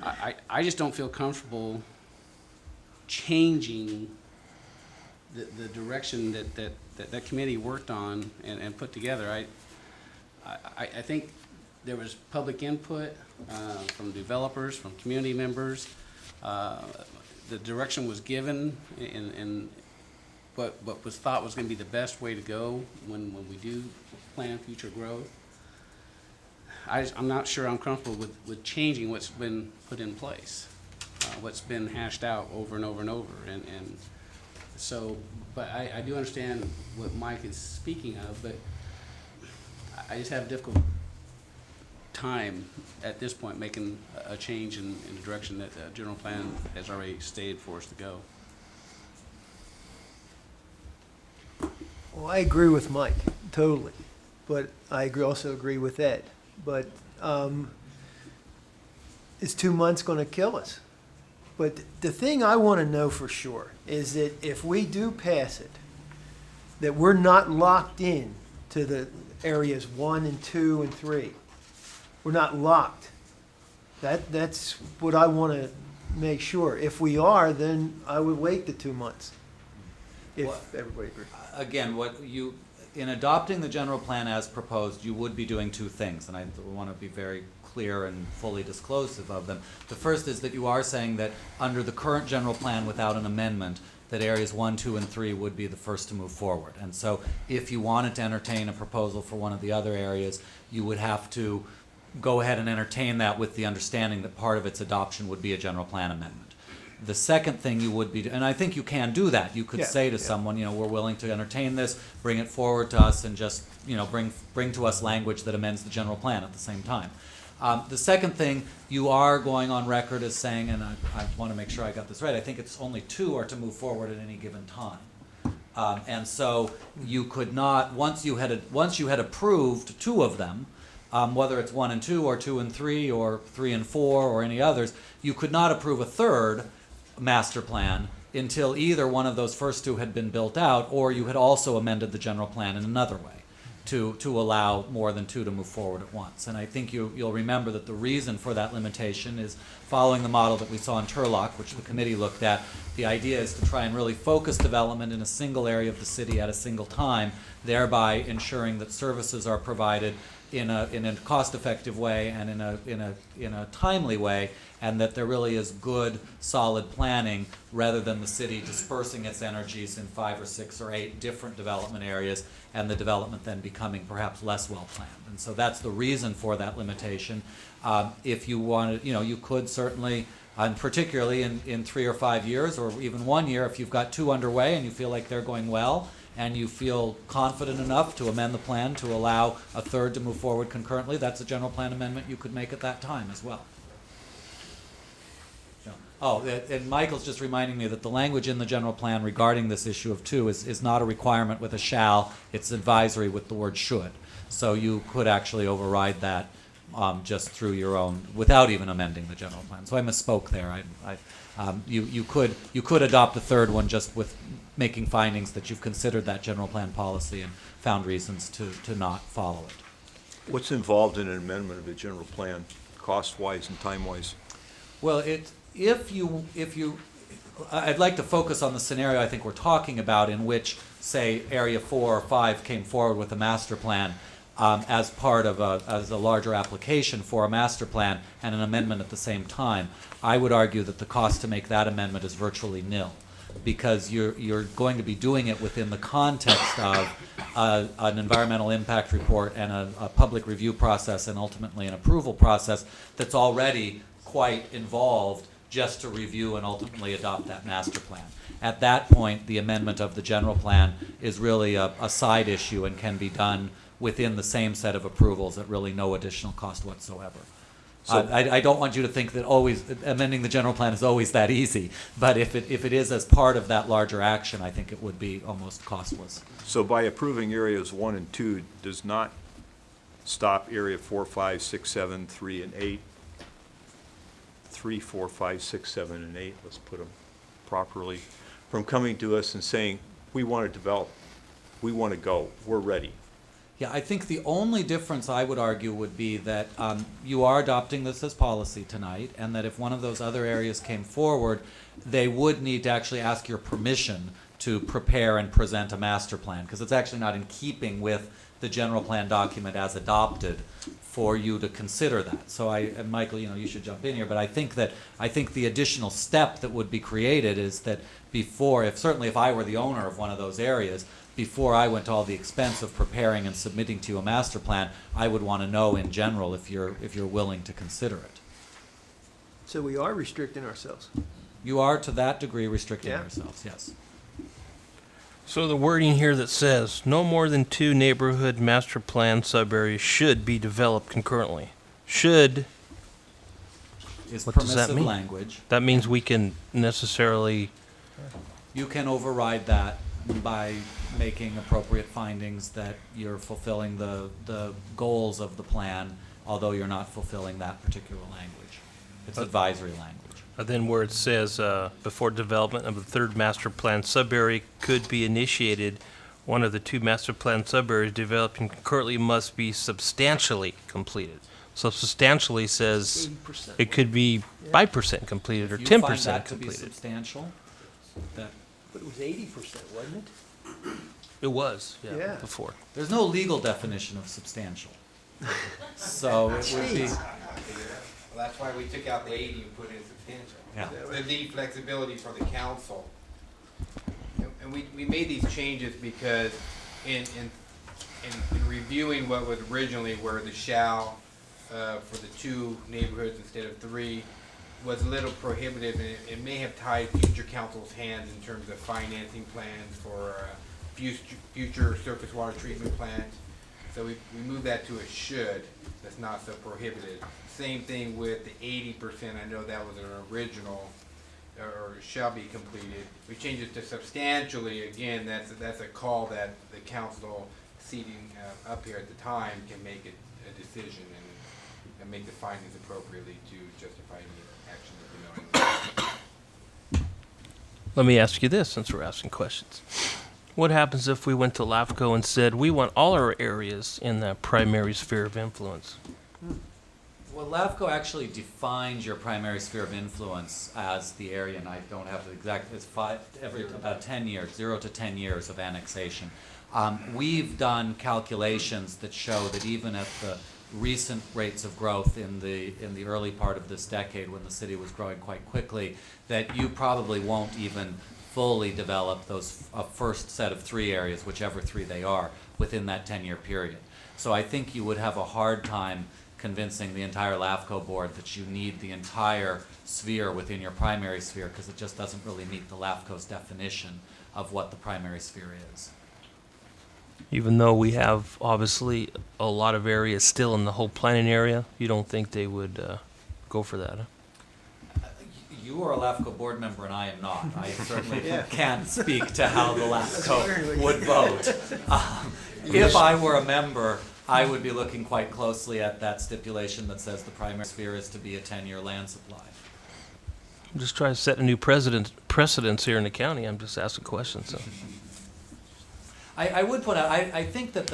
I just don't feel comfortable changing the direction that committee worked on and put together. I think there was public input from developers, from community members. The direction was given in what was thought was going to be the best way to go when we do plan future growth. I'm not sure I'm comfortable with changing what's been put in place, what's been hashed out over and over and over. And so, but I do understand what Mike is speaking of, but I just have a difficult time at this point making a change in the direction that the general plan has already stated for us to go. Well, I agree with Mike, totally, but I also agree with Ed. But is 2 months going to kill us? But the thing I want to know for sure is that if we do pass it, that we're not locked in to the areas 1 and 2 and 3. We're not locked. That's what I want to make sure. If we are, then I would wait the 2 months. If everybody agrees. Again, in adopting the general plan as proposed, you would be doing 2 things, and I want to be very clear and fully disclosive of them. The first is that you are saying that under the current general plan without an amendment, that areas 1, 2, and 3 would be the first to move forward. And so if you wanted to entertain a proposal for one of the other areas, you would have to go ahead and entertain that with the understanding that part of its adoption would be a general plan amendment. The second thing you would be, and I think you can do that, you could say to someone, we're willing to entertain this, bring it forward to us, and just, bring to us language that amends the general plan at the same time. The second thing, you are going on record as saying, and I want to make sure I got this right, I think it's only 2 are to move forward at any given time. And so you could not, once you had approved 2 of them, whether it's 1 and 2 or 2 and 3 or 3 and 4 or any others, you could not approve a third master plan until either one of those first 2 had been built out or you had also amended the general plan in another way to allow more than 2 to move forward at once. And I think you'll remember that the reason for that limitation is following the model that we saw in Turlock, which the committee looked at. The idea is to try and really focus development in a single area of the city at a single time, thereby ensuring that services are provided in a cost-effective way and in a timely way, and that there really is good, solid planning rather than the city dispersing its energies in 5 or 6 or 8 different development areas, and the development then becoming perhaps less well planned. And so that's the reason for that limitation. If you wanted, you could certainly, and particularly in 3 or 5 years, or even 1 year, if you've got 2 underway and you feel like they're going well, and you feel confident enough to amend the plan to allow a third to move forward concurrently, that's a general plan amendment you could make at that time as well. Oh, and Michael's just reminding me that the language in the general plan regarding this issue of 2 is not a requirement with a shall, it's advisory with the word should. So you could actually override that just through your own, without even amending the general plan. So I misspoke there. You could adopt a third one just with making findings that you've considered that general plan policy and found reasons to not follow it. What's involved in an amendment of a general plan, cost-wise and time-wise? Well, I'd like to focus on the scenario I think we're talking about, in which, say, Area 4 or 5 came forward with a master plan as part of as a larger application for a master plan and an amendment at the same time. I would argue that the cost to make that amendment is virtually nil, because you're going to be doing it within the context of an environmental impact report and a public review process and ultimately an approval process that's already quite involved just to review and ultimately adopt that master plan. At that point, the amendment of the general plan is really a side issue and can be done within the same set of approvals at really no additional cost whatsoever. So- I don't want you to think that always amending the general plan is always that easy, but if it is as part of that larger action, I think it would be almost costless. So by approving areas 1 and 2 does not stop area 4, 5, 6, 7, 3, and 8. 3, 4, 5, 6, 7, and 8, let's put them properly, from coming to us and saying, we want to develop, we want to go, we're ready. Yeah, I think the only difference I would argue would be that you are adopting this as policy tonight, and that if one of those other areas came forward, they would need to actually ask your permission to prepare and present a master plan, because it's actually not in keeping with the general plan document as adopted for you to consider that. So and Michael, you should jump in here, but I think the additional step that would be created is that before, certainly if I were the owner of one of those areas, before I went to all the expense of preparing and submitting to you a master plan, I would want to know in general if you're willing to consider it. So we are restricting ourselves. You are to that degree restricting Yeah. yourselves, yes. So the wording here that says, no more than 2 neighborhood master plan sub-areas should be developed concurrently. Should, Is what does that permissive mean? language. That means we can necessarily, You can override that by making appropriate findings that you're fulfilling the goals of the plan, although you're not fulfilling that particular language. It's advisory language. then where it says, before development of the 3rd master plan sub-area could be initiated, one of the 2 master plan sub-areas developing concurrently must be substantially completed. So substantially says 80%. it could be 5% completed or If you 10% find that to be completed. substantial, that But it was 80%, wasn't it? It was, Yeah. before. there's no legal definition of substantial. So it would be, Well, that's why we took out the 80 and put in substantial. Yeah. To leave flexibility for the council. And we made these changes because in reviewing what was originally where the shall for the 2 neighborhoods instead of 3 was a little prohibitive, and it may have tied future council's hands in terms of financing plans for future surface water treatment plants. So we moved that to a should, that's not so prohibited. Same thing with the 80%, I know that was an original, or shall be completed. We changed it to substantially, again, that's a call that the council seating up here at the time can make a decision and make the findings appropriately to justify any action that we know. Let me ask you this, since we're asking questions. What happens if we went to LAFCO and said, we want all our areas in the primary sphere of influence? well, LAFCO actually defines your primary sphere of influence as the area, and I don't have the exact, it's about 10 years, 0 to 10 years of annexation. We've done calculations that show that even at the recent rates of growth in the early part of this decade, when the city was growing quite quickly, that you probably won't even fully develop those first set of 3 areas, whichever 3 they are, within that 10-year period. So I think you would have a hard time convincing the entire LAFCO board that you need the entire sphere within your primary sphere, because it just doesn't really meet the LAFCO's definition of what the primary sphere is. Even though we have obviously a lot of areas still in the whole planning area, you don't think they would go for that, huh? You are a LAFCO board member and I am not. I certainly Yeah. can't speak to how the LAFCO would vote. If I were a member, I would be looking quite closely at that stipulation that says the primary sphere is to be a 10-year land supply. I'm just trying to set a new precedence here in the county. I'm just asking questions, so. I would point out, I think that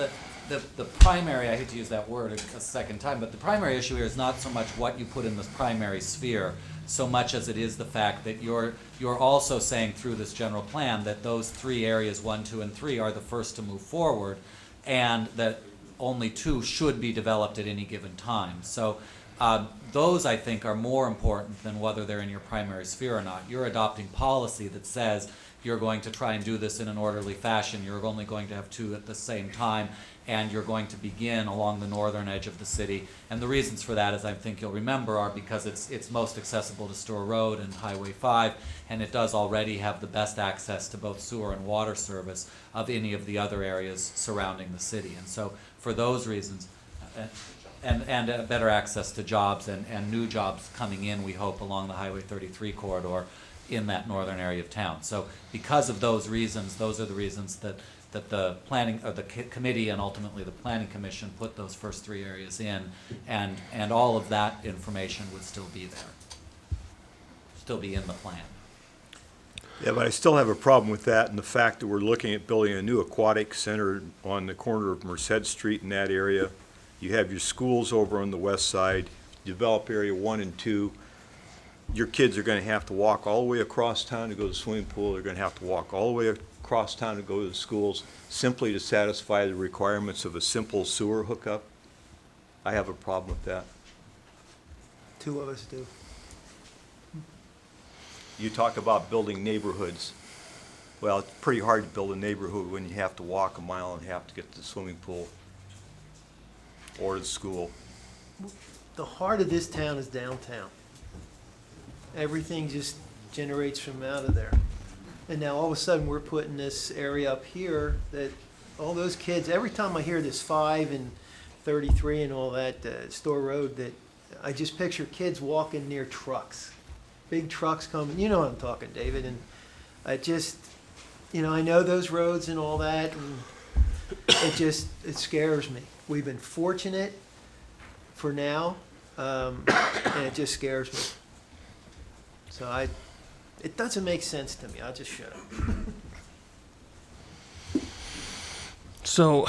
the primary, I hate to use that word a second time, but the primary issue here is not so much what you put in this primary sphere, so much as it is the fact that you're also saying through this general plan that those 3 areas, 1, 2, and 3, are the first to move forward, and that only 2 should be developed at any given time. So those, I think, are more important than whether they're in your primary sphere or not. You're adopting policy that says you're going to try and do this in an orderly fashion. You're only going to have 2 at the same time, and you're going to begin along the northern edge of the city. And the reasons for that, as I think you'll remember, are because it's most accessible to Store Road and Highway 5, and it does already have the best access to both sewer and water service of any of the other areas surrounding the city. And so for those reasons, and better access to jobs and new jobs coming in, we hope, along the Highway 33 corridor in that northern area of town. So because of those reasons, those are the reasons that the planning, or the committee, and ultimately the planning commission put those first 3 areas in, and all of that information would still be there, still be in the plan. Yeah, but I still have a problem with that and the fact that we're looking at building a new aquatic center on the corner of Merced Street in that area. You have your schools over on the west side, develop area 1 and 2. Your kids are going to have to walk all the way across town to go to the swimming pool. They're going to have to walk all the way across town to go to the schools simply to satisfy the requirements of a simple sewer hookup. I have a problem with that. 2 of us do. You talk about building neighborhoods. Well, it's pretty hard to build a neighborhood when you have to walk 1.5 miles to get to the swimming pool or to school. The heart of this town is downtown. Everything just generates from out of there. And now all of a sudden we're putting this area up here that all those kids, every time I hear this 5 and 33 and all that, Store Road, that I just picture kids walking near trucks. Big trucks coming, you know what I'm talking, David, and I just, I know those roads and all that, and it scares me. We've been fortunate for now, and it just scares me. So it doesn't make sense to me. I'll just shut up. So,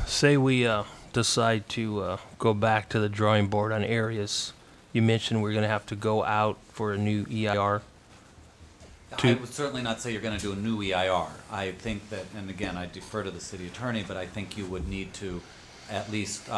say we decide to go back to the drawing board on areas. You mentioned we're going to have to go out for a new EIR. I would certainly not say you're going to do a new EIR. I think that, and again, I defer to the city attorney, but I think you would need to at least,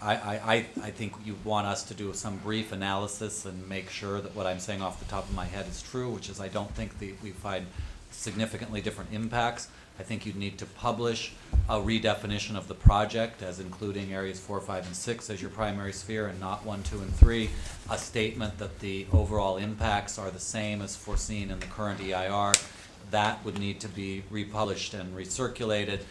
I think you want us to do some brief analysis and make sure that what I'm saying off the top of my head is true, which is I don't think we find significantly different impacts. I think you'd need to publish a redefinition of the project as including areas 4, 5, and 6 as your primary sphere and not 1, 2, and 3. A statement that the overall impacts are the same as foreseen in the current EIR. That would need to be republished and recirculated.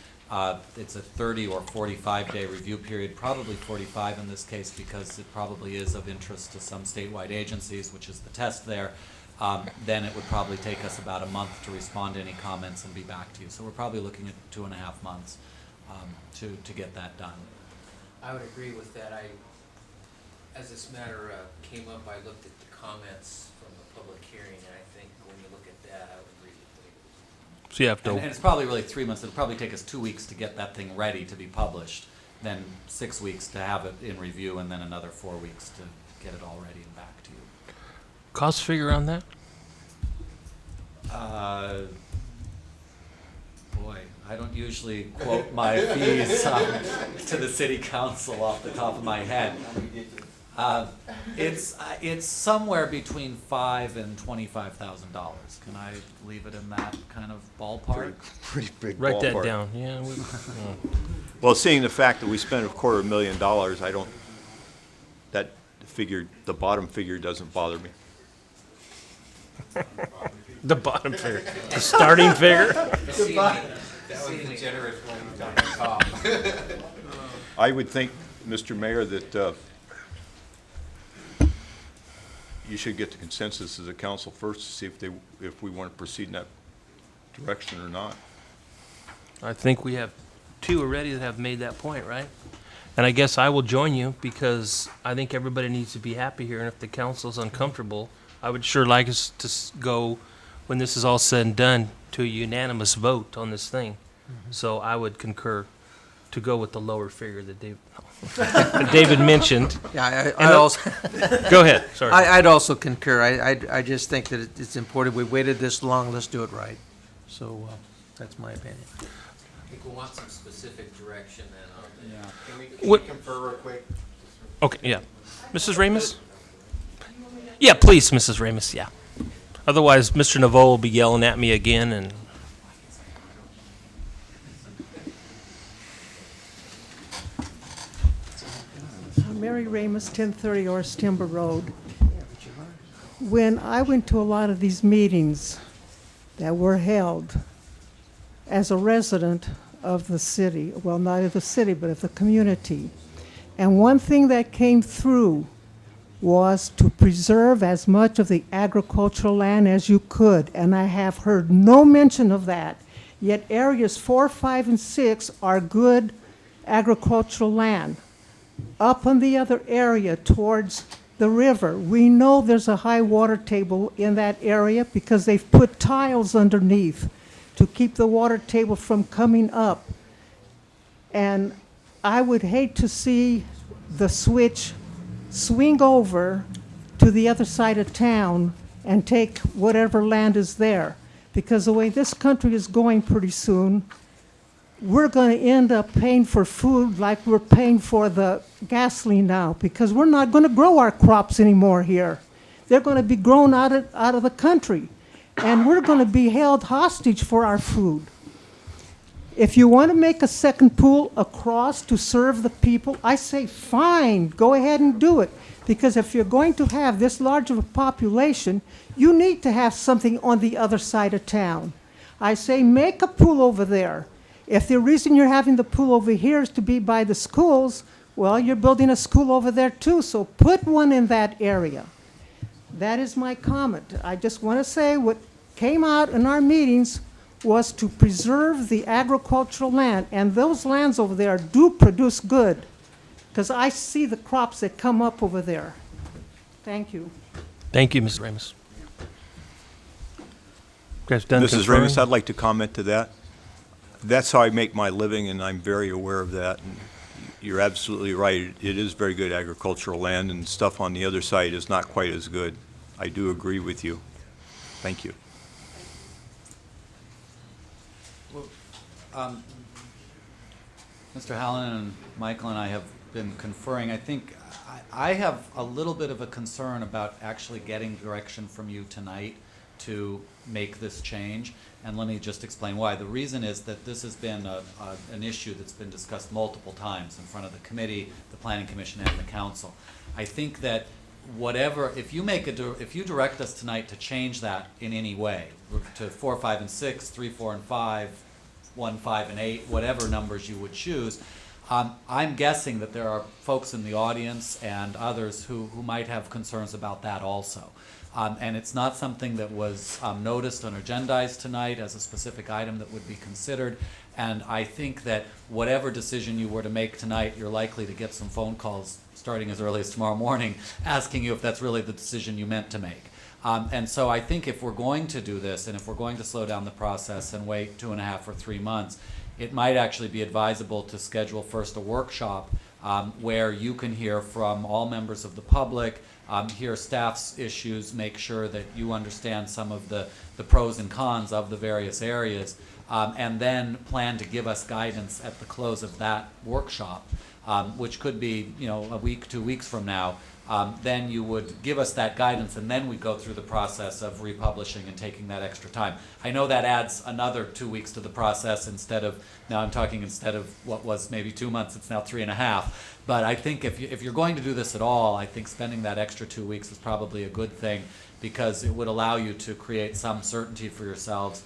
It's a 30 or 45-day review period, probably 45 in this case because it probably is of interest to some statewide agencies, which is the test there. Then it would probably take us about a month to respond to any comments and be back to you. So we're probably looking at 2.5 months to get that done. I would agree with that. As this matter came up, I looked at the comments from the public hearing, and I think when you look at that, I would agree with it. So you have to. And it's probably really 3 months. It'll probably take us 2 weeks to get that thing ready to be published, then 6 weeks to have it in review, and then another 4 weeks to get it all ready and back to you. Cost figure on that? Boy, I don't usually quote my fees to the city council off the top of my head. It's somewhere between $5,000 and $25,000. Can I leave it in that kind of ballpark? Pretty big Write ballpark. that down. Yeah. Well, seeing the fact that we spent $250,000, I don't, that figure, the bottom figure doesn't bother me. The bottom figure. The starting figure? That was the generous one on the top. I would think, Mr. Mayor, that you should get the consensus of the council first to see if we want to proceed in that direction or not. I think we have 2 already that have made that point, right? And I guess I will join you because I think everybody needs to be happy here. And if the council's uncomfortable, I would sure like us to go, when this is all said and done, to a unanimous vote on this thing. So I would concur to go with the lower figure that David mentioned. Yeah, And I also. Go ahead, sorry. I'd also concur. I just think that it's important. We waited this long, let's do it right. So, that's my opinion. I think we'll want some specific direction then on the. Can What- we confer real quick? Okay, yeah. Mrs. Ramus? Yeah, please, Mrs. Ramus, yeah. Otherwise, Mr. Naveau will be yelling at me again, and Mary Ramus, 1030 Orris Timber Road. When I went to a lot of these meetings that were held as a resident of the city, well, not of the city, but of the community, and one thing that came through was to preserve as much of the agricultural land as you could, and I have heard no mention of that. Yet areas 4, 5, and 6 are good agricultural land. Up on the other area towards the river, we know there's a high water table in that area because they've put tiles underneath to keep the water table from coming up. And I would hate to see the switch swing over to the other side of town and take whatever land is there. Because the way this country is going pretty soon, we're going to end up paying for food like we're paying for the gasoline now, because we're not going to grow our crops anymore here. They're going to be grown out of the country, and we're going to be held hostage for our food. If you want to make a second pool across to serve the people, I say fine, go ahead and do it. Because if you're going to have this large of a population, you need to have something on the other side of town. I say make a pool over there. If the reason you're having the pool over here is to be by the schools, well, you're building a school over there too, so put one in that area. That is my comment. I just want to say what came out in our meetings was to preserve the agricultural land, and those lands over there do produce good, because I see the crops that come up over there. Thank you. thank you, Mrs. Ramus. You guys done Mrs. conferring? Ramus, I'd like to comment to that. That's how I make my living, and I'm very aware of that. And you're absolutely right. It is very good agricultural land, and stuff on the other side is not quite as good. I do agree with you. Thank you. Mr. Hallen and Michael and I have been conferring. I think I have a little bit of a concern about actually getting direction from you tonight to make this change. And let me just explain why. The reason is that this has been an issue that's been discussed multiple times in front of the committee, the Planning Commission, and the Council. I think that whatever, if you direct us tonight to change that in any way, to 4, 5, and 6, 3, 4, and 5, 1, 5, and 8, whatever numbers you would choose, I'm guessing that there are folks in the audience and others who might have concerns about that also. And it's not something that was noticed or agendized tonight as a specific item that would be considered. And I think that whatever decision you were to make tonight, you're likely to get some phone calls starting as early as tomorrow morning asking you if that's really the decision you meant to make. And so I think if we're going to do this, and if we're going to slow down the process and wait 2.5 or 3 months, it might actually be advisable to schedule first a workshop where you can hear from all members of the public, hear staff's issues, make sure that you understand some of the pros and cons of the various areas, and then plan to give us guidance at the close of that workshop, which could be, a week, 2 weeks from now. Then you would give us that guidance, and then we go through the process of republishing and taking that extra time. I know that adds another 2 weeks to the process instead of what was maybe 2 months, it's now 3.5. But I think if you're going to do this at all, I think spending that extra 2 weeks is probably a good thing, because it would allow you to create some certainty for yourselves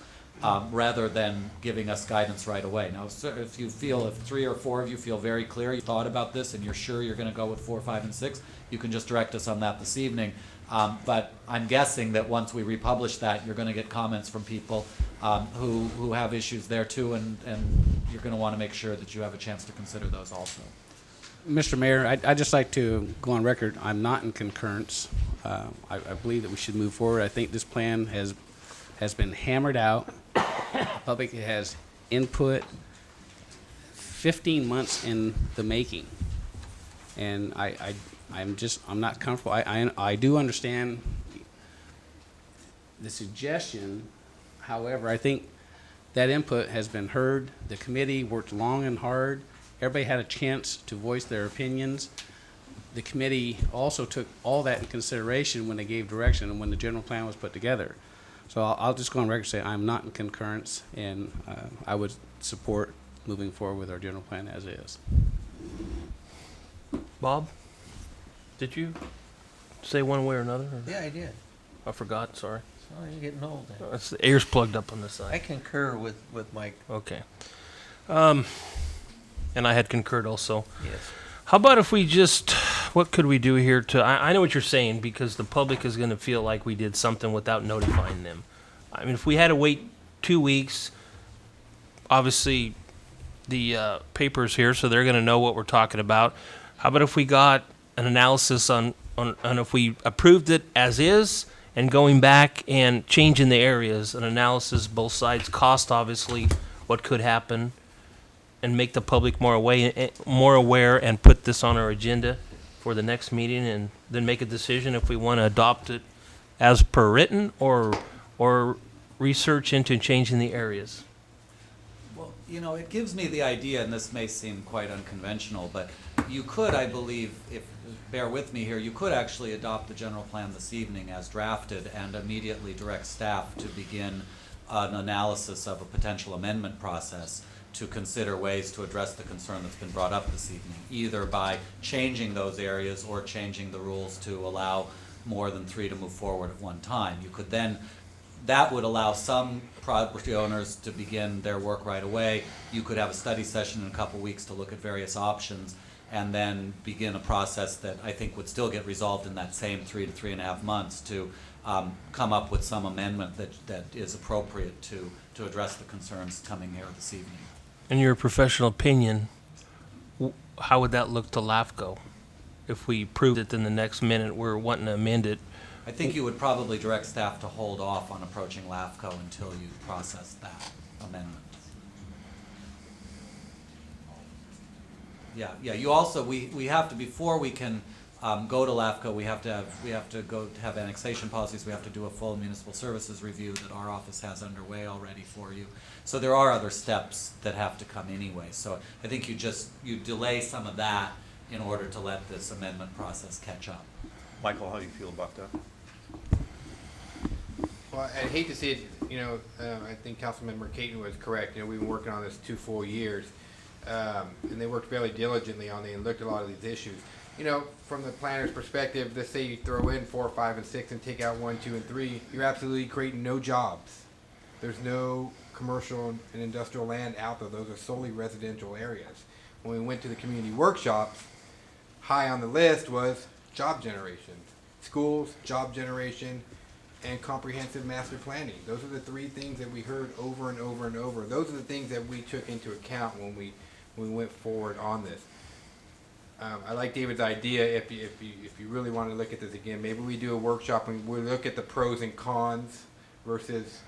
rather than giving us guidance right away. Now, if 3 or 4 of you feel very clear, you thought about this, and you're sure you're going to go with 4, 5, and 6, you can just direct us on that this evening. But I'm guessing that once we republish that, you're going to get comments from people who have issues there too, and you're going to want to make sure that you have a chance to consider those also. Mr. Mayor, I'd just like to go on record. I'm not in concurrence. I believe that we should move forward. I think this plan has been hammered out. The public has input 15 months in the making. And I'm not comfortable. I do understand the suggestion. However, I think that input has been heard. The committee worked long and hard. Everybody had a chance to voice their opinions. The committee also took all that in consideration when they gave direction and when the general plan was put together. So I'll just go on record and say I'm not in concurrence, and I would support moving forward with our general plan as is. Bob, did you say one way or another? Or? Yeah, I did. I forgot, sorry. Oh, you're getting old. It's the ears plugged up on the side. I concur with Mike. Okay. And I had concurred also. Yes. How about if we just, what could we do here to, I know what you're saying, because the public is going to feel like we did something without notifying them. I mean, if we had to wait 2 weeks, obviously the paper's here, so they're going to know what we're talking about. How about if we got an analysis on if we approved it as is and going back and changing the areas, an analysis, both sides, cost obviously, what could happen, and make the public more aware and put this on our agenda for the next meeting, and then make a decision if we want to adopt it as per written or research into changing the areas. Well, you know, it gives me the idea, and this may seem quite unconventional, but you could, I believe, if bear with me here, you could actually adopt the general plan this evening as drafted and immediately direct staff to begin an analysis of a potential amendment process to consider ways to address the concern that's been brought up this evening, either by changing those areas or changing the rules to allow more than 3 to move forward at one time. You could then, that would allow some property owners to begin their work right away. You could have a study session in a couple weeks to look at various options and then begin a process that I think would still get resolved in that same 3 to 3.5 months to come up with some amendment that is appropriate to address the concerns coming here this evening. In your professional opinion, how would that look to LAFCO? If we proved it, then the next minute we're wanting to amend it. I think you would probably direct staff to hold off on approaching LAFCO until you process that amendment. Yeah. You also, we have to, before we can go to LAFCO, we have to go to have annexation policies. We have to do a full municipal services review that our office has underway already for you. So there are other steps that have to come anyway. So I think you delay some of that in order to let this amendment process catch up. Michael, how do you feel about that? Well, I'd hate to see it, I think Councilmember Caton was correct. We've been working on this 2 full years. And they worked fairly diligently on it and looked at a lot of these issues. From the planner's perspective, let's say you throw in 4, 5, and 6 and take out 1, 2, and 3, you're absolutely creating no jobs. There's no commercial and industrial land out there. Those are solely residential areas. When we went to the community workshops, high on the list was job generation. Schools, job generation, and comprehensive master planning. Those are the 3 things that we heard over and over and over. Those are the things that we took into account when we went forward on this. I like David's idea. If you really want to look at this again, maybe we do a workshop and we look at the pros and cons versus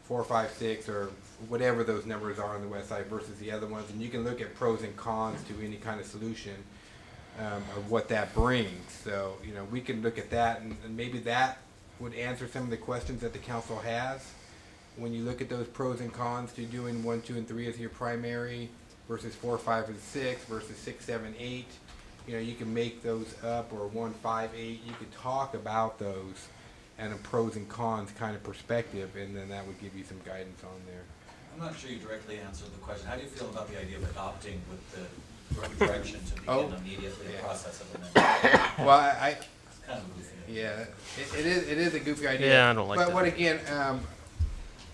4, 5, 6, or whatever those numbers are on the west side versus the other ones, and you can look at pros and cons to any kind of solution of what that brings. So we can look at that, and maybe that would answer some of the questions that the council has when you look at those pros and cons to doing 1, 2, and 3 as your primary versus 4, 5, and 6 versus 6, 7, 8. You can make those up, or 1, 5, 8. You could talk about those and a pros and cons kind of perspective, and then that would give you some guidance on there. I'm not sure you directly answered the question. How do you feel about the idea of adopting with the direction to begin immediately the process of amendment? Well, It's kind of a goofy idea. Yeah, it is a goofy idea. Yeah, I don't like that. But what again,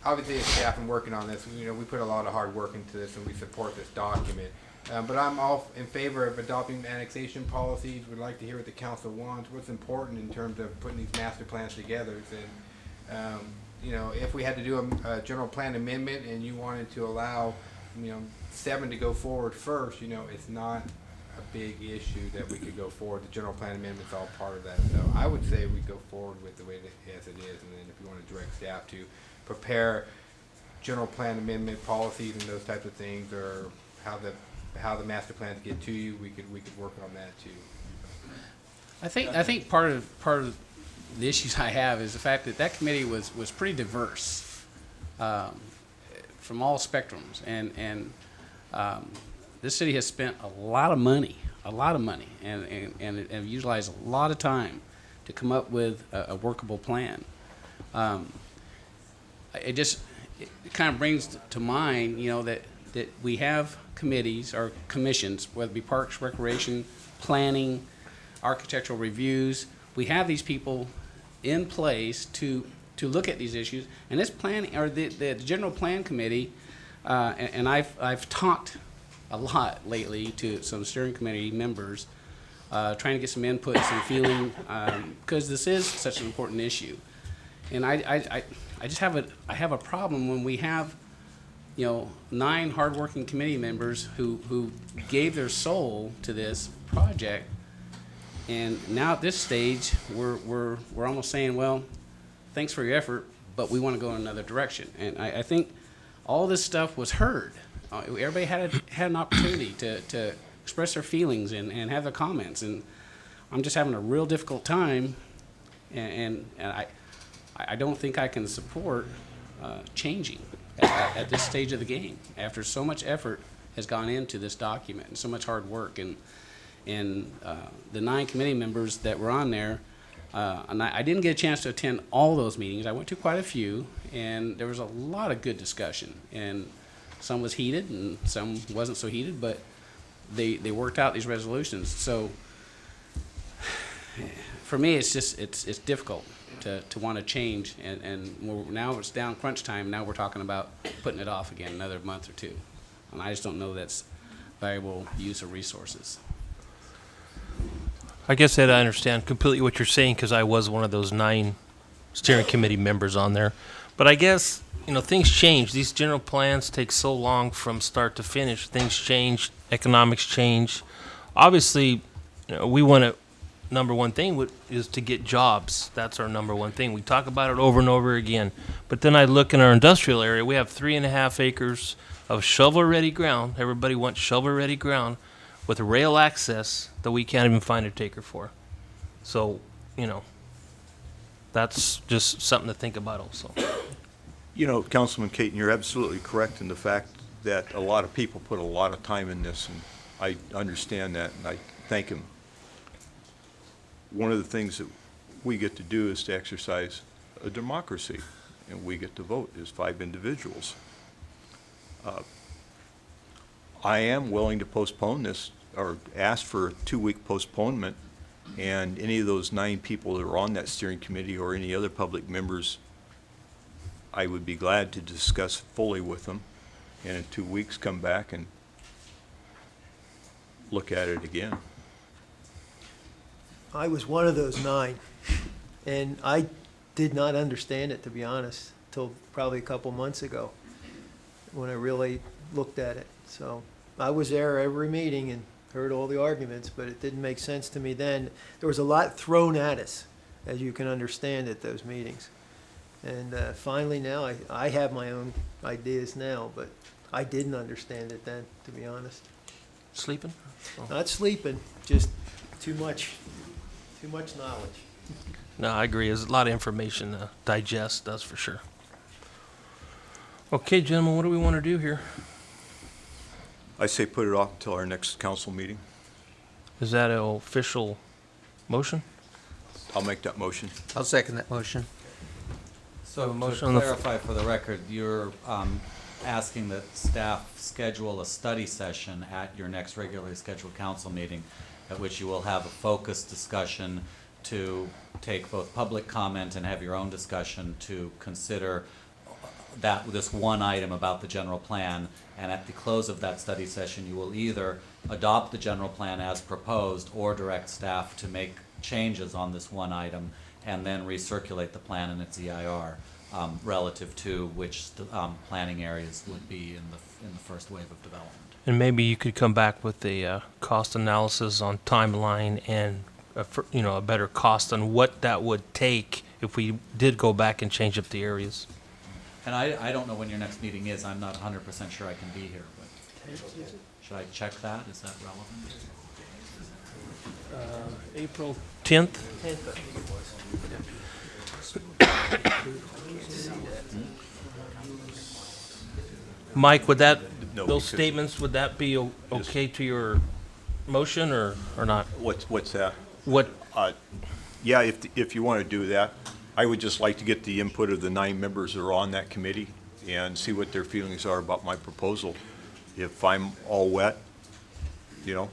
obviously as staff and working on this, we put a lot of hard work into this and we support this document. But I'm all in favor of adopting annexation policies. We'd like to hear what the council wants, what's important in terms of putting these master plans together. And, if we had to do a general plan amendment and you wanted to allow, 7 to go forward first, it's not a big issue that we could go forward. The general plan amendment's all part of that. So I would say we go forward with the way as it is, and then if you want to direct staff to prepare general plan amendment policies and those types of things, or how the how the master plans get to you, we could work on that too. I think part of the issues I have is the fact that that committee was pretty diverse, from all spectrums, and this city has spent a lot of money, and utilized a lot of time to come up with a workable plan. It kind of brings to mind, that we have committees or commissions, whether it be Parks, Recreation, Planning, Architectural Reviews. We have these people in place to look at these issues, and this planning, or the General Plan Committee, and I've talked a lot lately to some steering committee members, trying to get some input, some feeling, because this is such an important issue. And I just have a problem when we have, 9 hardworking committee members who gave their soul to this project, and now at this stage we're almost saying, well, thanks for your effort, but we want to go in another direction. And I think all this stuff was heard. Everybody had an opportunity to express their feelings and have their comments, and I'm just having a real difficult time, and I don't think I can support changing at this stage of the game after so much effort has gone into this document and so much hard work, and the 9 committee members that were on there, and I didn't get a chance to attend all those meetings. I went to quite a few, and there was a lot of good discussion, and some was heated and some wasn't so heated, but they worked out these resolutions. So for me, it's difficult to want to change, and now it's down crunch time. Now we're talking about putting it off again another month or two, and I just don't know that's valuable use of resources. I guess that I understand completely what you're saying, because I was one of those 9 steering committee members on there. But I guess, things change. These general plans take so long from start to finish. Things change, economics change. Obviously, we want to, number one thing is to get jobs. That's our number one thing. We talk about it over and over again. But then I look in our industrial area, we have 3.5 acres of shovel-ready ground. Everybody wants shovel-ready ground with rail access that we can't even find a taker for. So, that's just something to think about also. Councilman Caton, you're absolutely correct in the fact that a lot of people put a lot of time in this, and I understand that, and I thank him. One of the things that we get to do is to exercise a democracy, and we get to vote as 5 individuals. I am willing to postpone this, or ask for a 2-week postponement, and any of those 9 people that are on that steering committee or any other public members, I would be glad to discuss fully with them, and in 2 weeks come back and look at it again. I was one of those 9, and I did not understand it, to be honest, till probably a couple months ago when I really looked at it. So I was there every meeting and heard all the arguments, but it didn't make sense to me then. There was a lot thrown at us, as you can understand, at those meetings. And finally now, I have my own ideas now, but I didn't understand it then, to be honest. Sleeping? Not sleeping, just too much knowledge. No, I agree. There's a lot of information to digest, that's for sure. Okay, gentlemen, what do we want to do here? I say put it off until our next council meeting. Is that an official motion? I'll make that motion. I'll second that motion. So to motion on the clarify for the record, you're asking that staff schedule a study session at your next regularly scheduled council meeting, at which you will have a focused discussion to take both public comment and have your own discussion to consider this one item about the general plan, and at the close of that study session, you will either adopt the general plan as proposed or direct staff to make changes on this one item and then recirculate the plan in its EIR relative to which planning areas would be in the first wave of development. And maybe you could come back with a cost analysis on timeline and a better cost on what that would take if we did go back and change up the areas. And I don't know when your next meeting is. I'm not 100% sure I can be here, but Should I check that? Is that relevant? April 10th? Mike, would that, No, those because- statements, would that be okay to your motion or not? What's that? What, Yeah, if you want to do that, I would just like to get the input of the 9 members that are on that committee and see what their feelings are about my proposal. If I'm all wet, you know,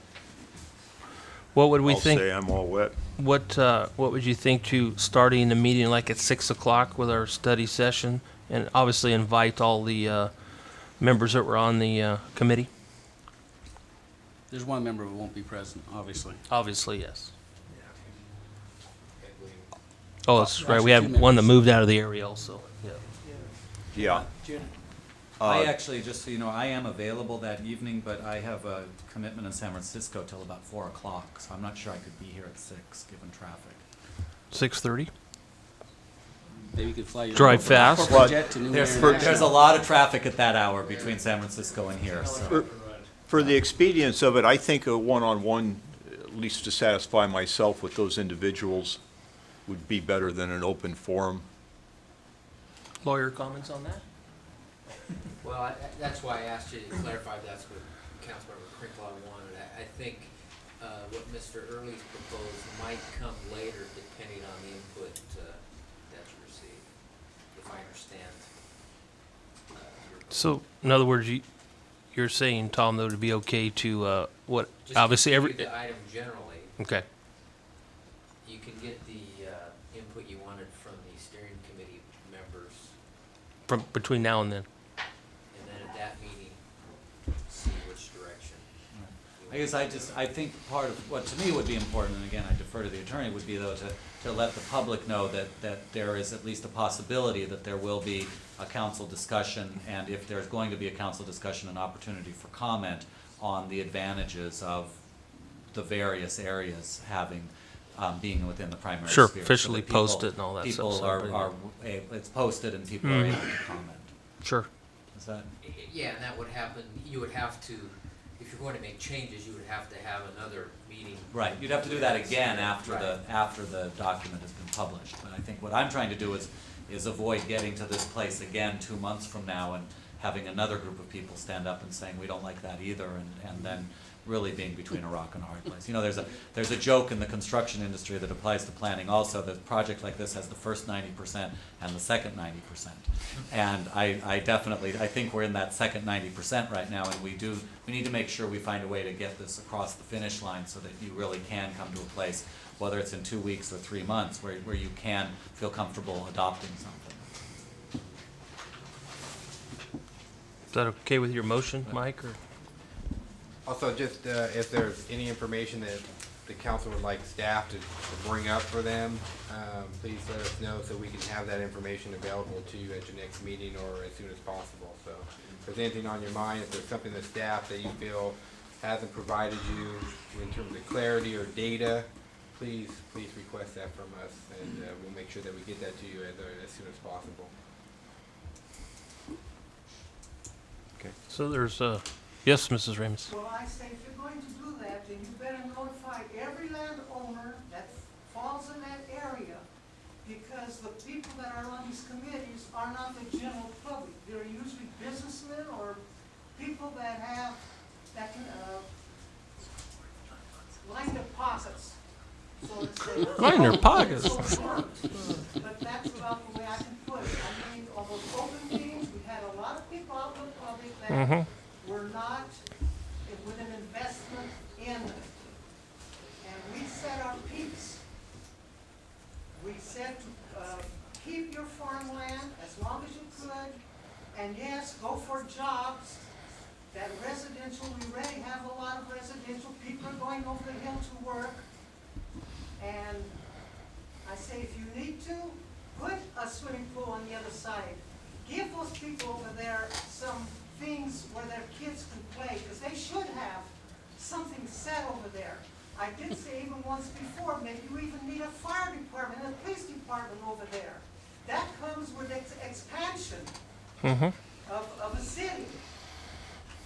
what would we I'll think? say I'm all wet. What would you think to starting the meeting like at 6 o'clock with our study session? And obviously invite all the members that were on the committee? There's one member who won't be present, obviously. Obviously, yes. Oh, that's right, we Actually, had two one that members. moved out of the area also, yeah. Yeah. I actually, just so you know, I am available that evening, but I have a commitment in San Francisco till about 4 o'clock, so I'm not sure I could be here at 6, given traffic. 6:30? Maybe you could fly your Drive fast. corporate jet to Newman There's International. a lot of traffic at that hour between San Francisco and here, so. For the expedience of it, I think a one-on-one, at least to satisfy myself with those individuals, would be better than an open forum. Lawyer comments on that? Well, that's why I asked you to clarify that's what Councilmember Crinklaw wanted. I think what Mr. Early's proposed might come later depending on the input that you receive, if I understand. Your So, in other words, you're saying, Tom, that it would be okay to, what, Just obviously every, continue the item generally. okay. You can get the input you wanted from the steering committee members, From, between now and then. and then at that meeting, see which direction. I guess I think part of what to me would be important, and again, I defer to the attorney, would be though to let the public know that there is at least a possibility that there will be a council discussion, and if there's going to be a council discussion, an opportunity for comment on the advantages of the various areas having, being within the primary Sure, sphere. So officially that people- posted and all that stuff, People so are, everybody- it's posted and people are able to comment. Sure. Is that? Yeah, and that would happen, you would have to, if you're going to make changes, you would have to have another meeting. Right, you'd have to do that again after Right. after the document has been published. But I think what I'm trying to do is avoid getting to this place again 2 months from now and having another group of people stand up and saying, we don't like that either, and then really being between a rock and a hard place. You know, there's a joke in the construction industry that applies to planning also, that a project like this has the first 90% and the second 90%. And I definitely, I think we're in that second 90% right now, and we need to make sure we find a way to get this across the finish line so that you really can come to a place, whether it's in 2 weeks or 3 months, where you can feel comfortable adopting something. Is that okay with your motion, Mike, or? Also, just if there's any information that the council would like staff to bring up for them, please let us know so we can have that information available to you at your next meeting or as soon as possible. So if there's anything on your mind, if there's something that staff that you feel hasn't provided you in terms of clarity or data, please request that from us, and we'll make sure that we get that to you as soon as possible. So there's, yes, Mrs. Ramos. Well, I say if you're going to do that, then you better notify every landowner that falls in that area, because the people that are on these committees are not the general public. They're usually businessmen or people that can line their pockets. So it's Line their pockets. But that's about the way I can put it. I mean, on those open meetings, we had a lot of people out in the public that were not with an investment in it. And we said our piece. We said to keep your farmland as long as you could, and yes, go for jobs. That residential, we already have a lot of residential. People are going over the hill to work. And I say, if you need to, put a swimming pool on the other side. Give those people over there some things where their kids can play, because they should have something set over there. I did say even once before, maybe you even need a fire department and a police department over there. That comes with expansion of a city.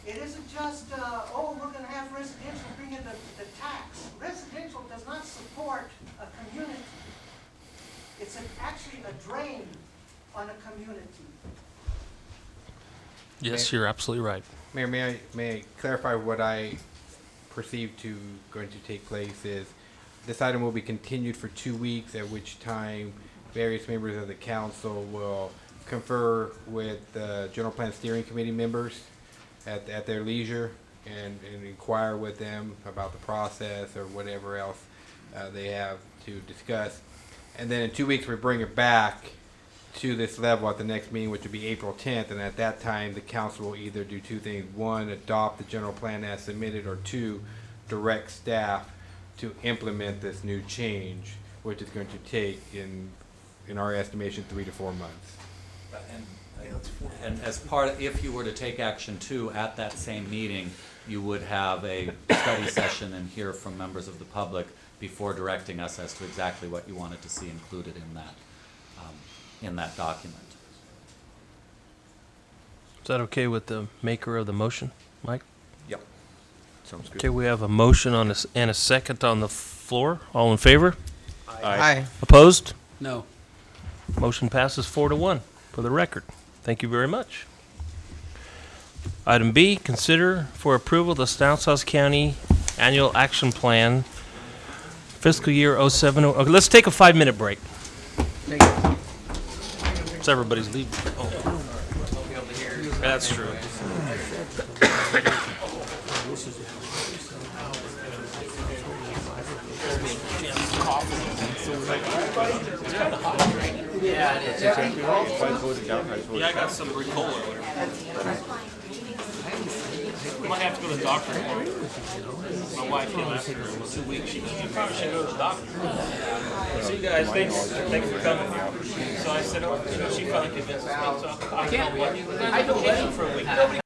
It isn't just, oh, we're gonna have residential bring in the tax. Residential does not support a community. It's actually a drain on a community. Yes, you're absolutely right. Mayor, may I clarify what I perceive to going to take place is this item will be continued for 2 weeks, at which time various members of the council will confer with the General Plan Steering Committee members at their leisure and inquire with them about the process or whatever else they have to discuss. And then in 2 weeks, we bring it back to this level at the next meeting, which would be April 10th. And at that time, the council will either do two things. One, adopt the general plan as submitted, or two, direct staff to implement this new change, which is going to take, in our estimation, 3 to 4 months. And as part of, if you were to take action two at that same meeting, you would have a study session and hear from members of the public before directing us as to exactly what you wanted to see included in that document. Is that okay with the maker of the motion, Mike? Yep. Sounds good. Okay, we have a motion on this and a second on the floor. All in favor? Aye. Opposed? No. Motion passes 4-1 for the record. Thank you very much. Item B, consider for approval the Stanislaus County Annual Action Plan fiscal year 07. Okay, let's take a 5-minute break. So everybody's leaving. Oh. That's true. Yeah, I got some Ricola or whatever. I might have to go to the doctor tomorrow. My wife came after her in 2 weeks. She goes, you probably should go to the doctor. See you guys, thanks for coming. So I said, oh, she finally convinced me. So I can't. I don't let him for a week. Nobody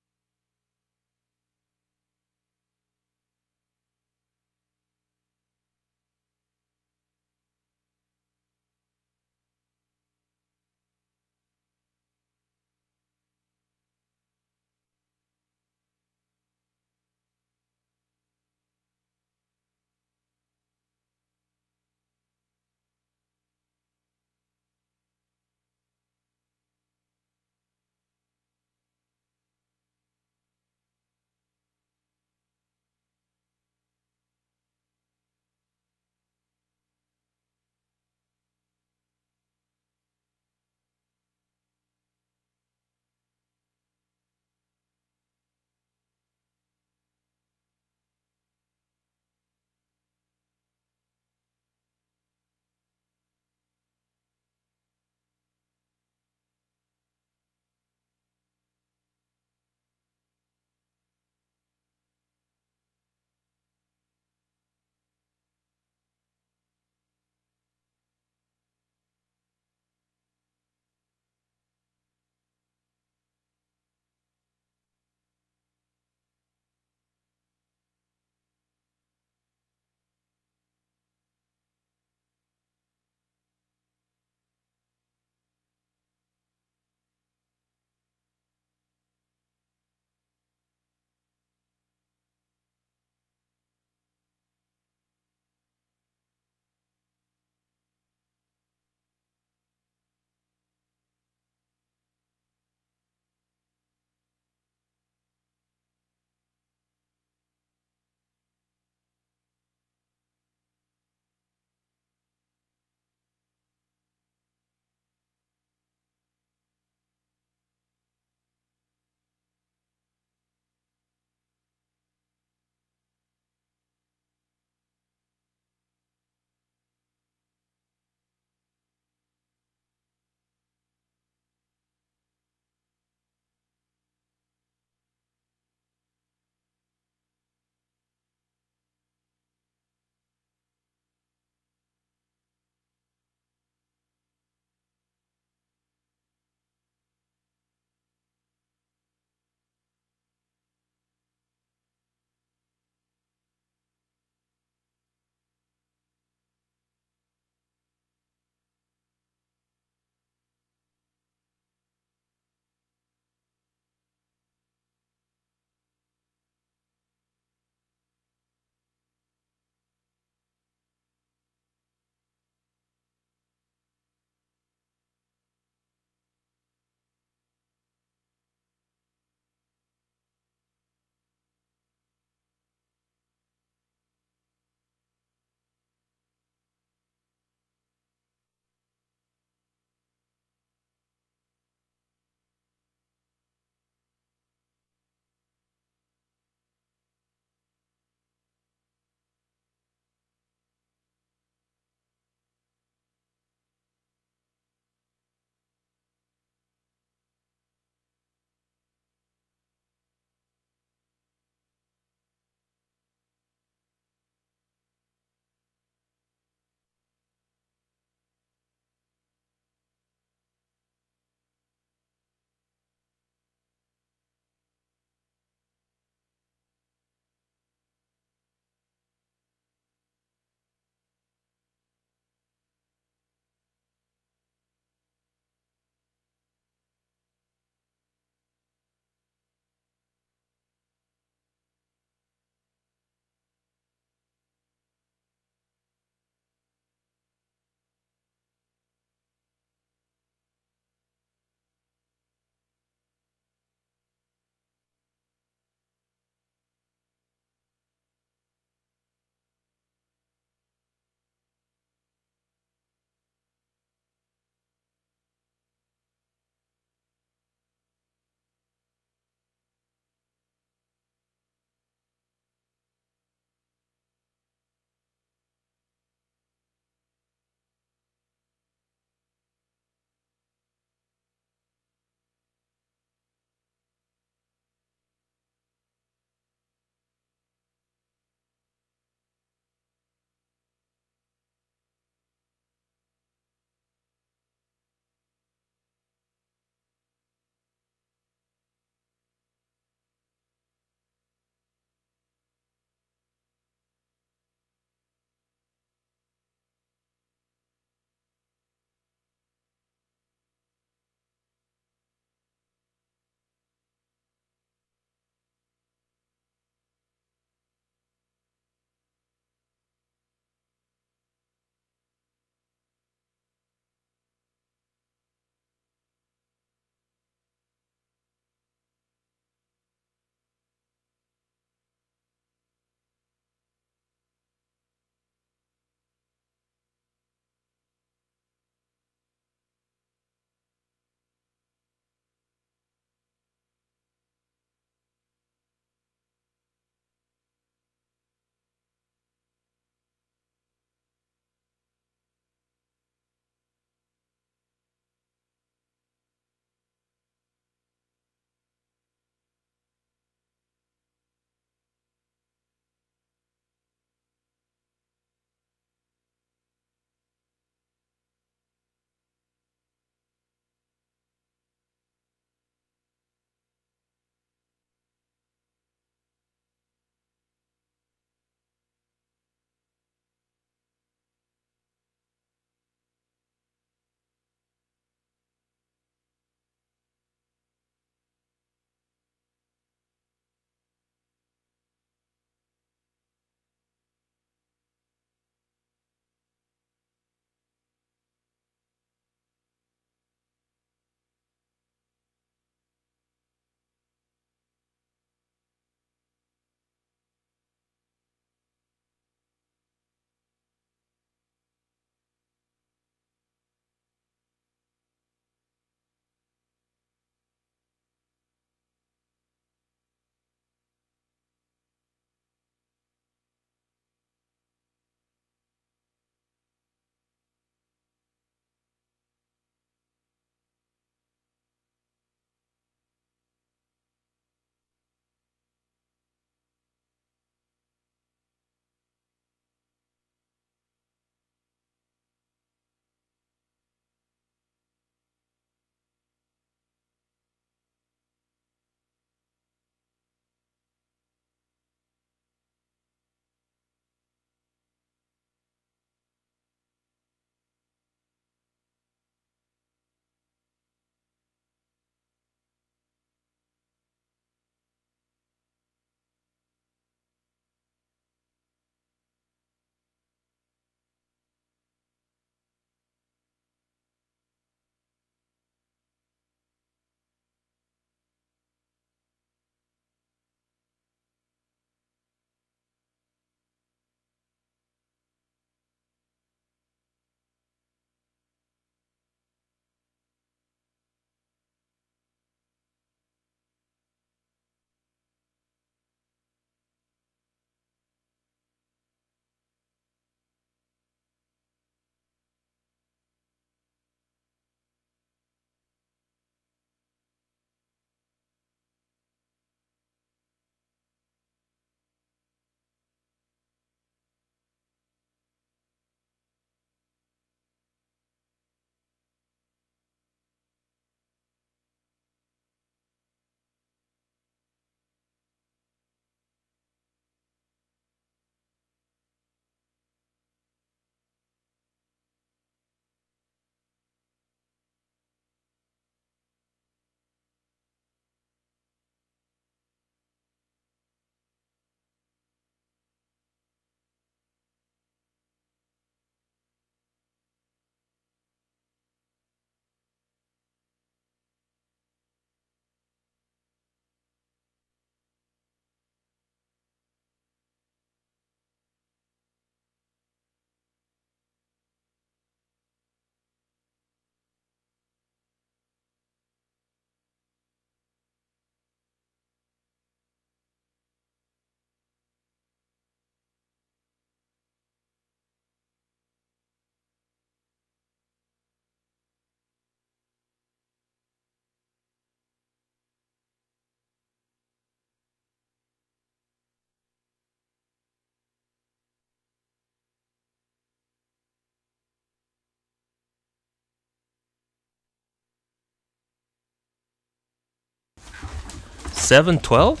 7/12?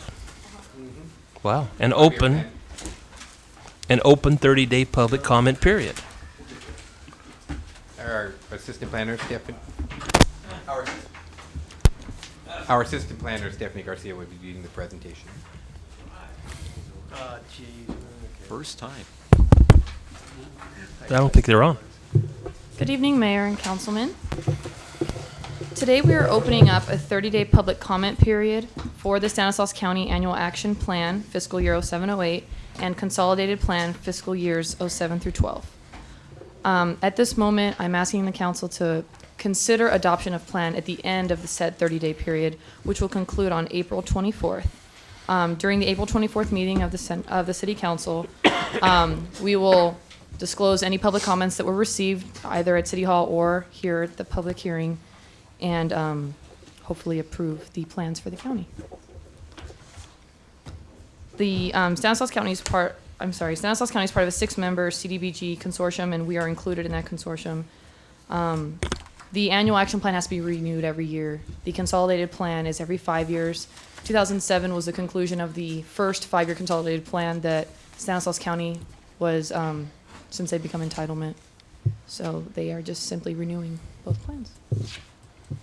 Wow. An open 30-day public comment period. Our assistant planner, Stephanie. Our assistant planner, Stephanie Garcia, will be leading the presentation. First time. I don't think they're on. Good evening, Mayor and Councilman. Today we are opening up a 30-day public comment period for the Stanislaus County Annual Action Plan fiscal year 07-08 and Consolidated Plan fiscal years 07 through 12. At this moment, I'm asking the council to consider adoption of plan at the end of the said 30-day period, which will conclude on April 24th. During the April 24th meeting of the City Council, we will disclose any public comments that were received either at City Hall or here at the public hearing, and hopefully approve the plans for the county. The Stanislaus County is part of a 6-member CDBG consortium, and we are included in that consortium. The annual action plan has to be renewed every year. The consolidated plan is every 5 years. 2007 was the conclusion of the first 5-year consolidated plan that Stanislaus County was, since they become entitlement. So they are just simply renewing both plans. Are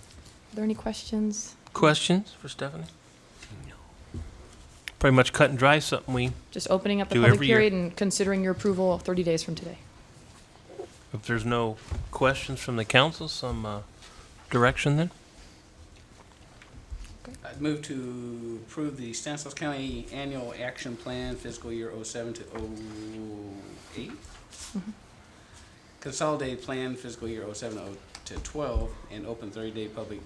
there any questions? Questions for Stephanie? No. Pretty much cut and dry, something we Just opening up the do public every year. period and considering your approval 30 days from today. If there's no questions from the council, some direction then? I'd move to approve the Stanislaus County Annual Action Plan fiscal year 07 to 08. Consolidated Plan fiscal year 07 to 12, and open 30-day public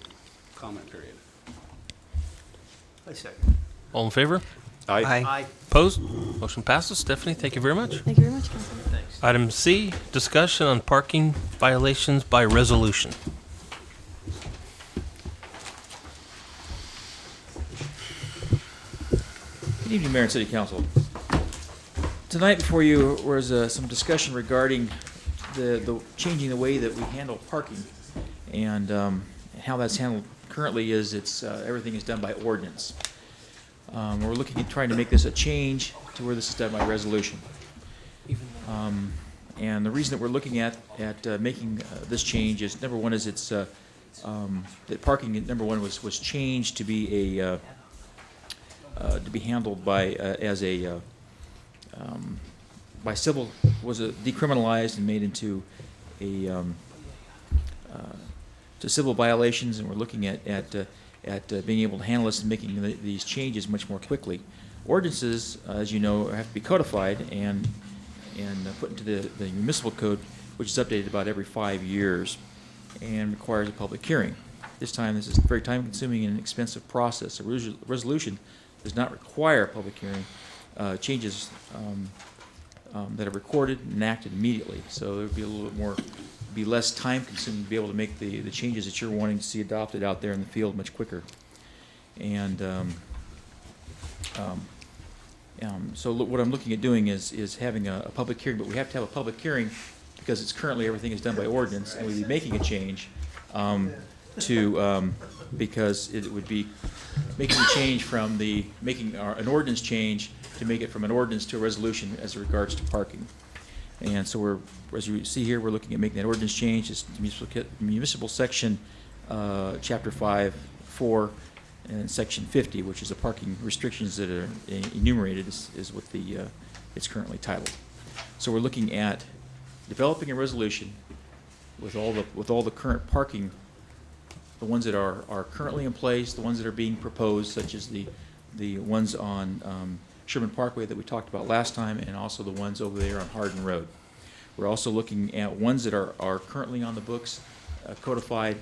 comment period. I second. All in favor? Aye. Opposed? Motion passes. Stephanie, thank you very much. Thank you very much, Councilman. Thanks. Item C, discussion on parking violations by resolution. Good evening, Mayor and City Council. Tonight before you was some discussion regarding the changing the way that we handle parking, and how that's handled currently is everything is done by ordinance. We're looking at trying to make this a change to where this is done by resolution. And the reason that we're looking at making this change is, number one, is it's that parking, number one, was changed to be to be handled by by civil, was decriminalized and made into to civil violations, and we're looking at being able to handle this and making these changes much more quickly. Ordinances, as you know, have to be codified and put into the municipal code, which is updated about every 5 years and requires a public hearing. This time, this is a very time-consuming and expensive process. A resolution does not require a public hearing. Changes that are recorded and enacted immediately. So there would be a little bit more, be less time-consuming to be able to make the changes that you're wanting to see adopted out there in the field much quicker. And so what I'm looking at doing is having a public hearing, but we have to have a public hearing because it's currently everything is done by ordinance, and we'd be making a change because it would be making a change from an ordinance change to make it from an ordinance to a resolution as regards to parking. And so as you see here, we're looking at making that ordinance change. It's municipal section, chapter 5(4), and section 50, which is the parking restrictions that are enumerated, is what it's currently titled. So we're looking at developing a resolution with all the current parking, the ones that are currently in place, the ones that are being proposed, such as the ones on Sherman Parkway that we talked about last time, and also the ones over there on Hardin Road. We're also looking at ones that are currently on the books, codified,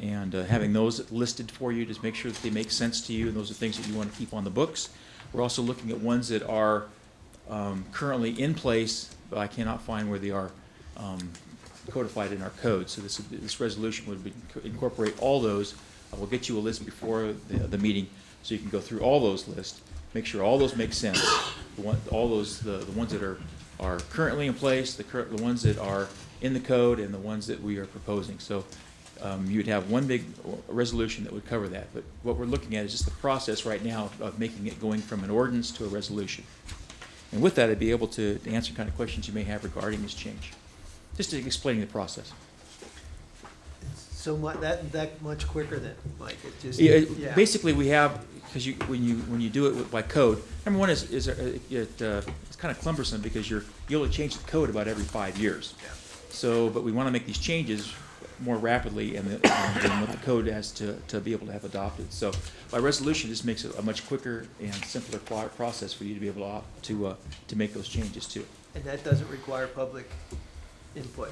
and having those listed for you to make sure that they make sense to you, and those are things that you want to keep on the books. We're also looking at ones that are currently in place, but I cannot find where they are codified in our code. So this resolution would incorporate all those. We'll get you a list before the meeting, so you can go through all those lists, make sure all those make sense. The ones that are currently in place, the ones that are in the code, and the ones that we are proposing. So you'd have one big resolution that would cover that. But what we're looking at is just the process right now of making it going from an ordinance to a resolution. And with that, I'd be able to answer kind of questions you may have regarding this change. Just explaining the process. So that much quicker than, Mike, it just, Yeah, yeah. basically, we have, because when you do it by code, number one is it's kind of cumbersome because you only change the code about every 5 years. Yeah. So, but we want to make these changes more rapidly and than what the code has to be able to have adopted. So by resolution, this makes it a much quicker and simpler process for you to be able to make those changes too. And that doesn't require public input.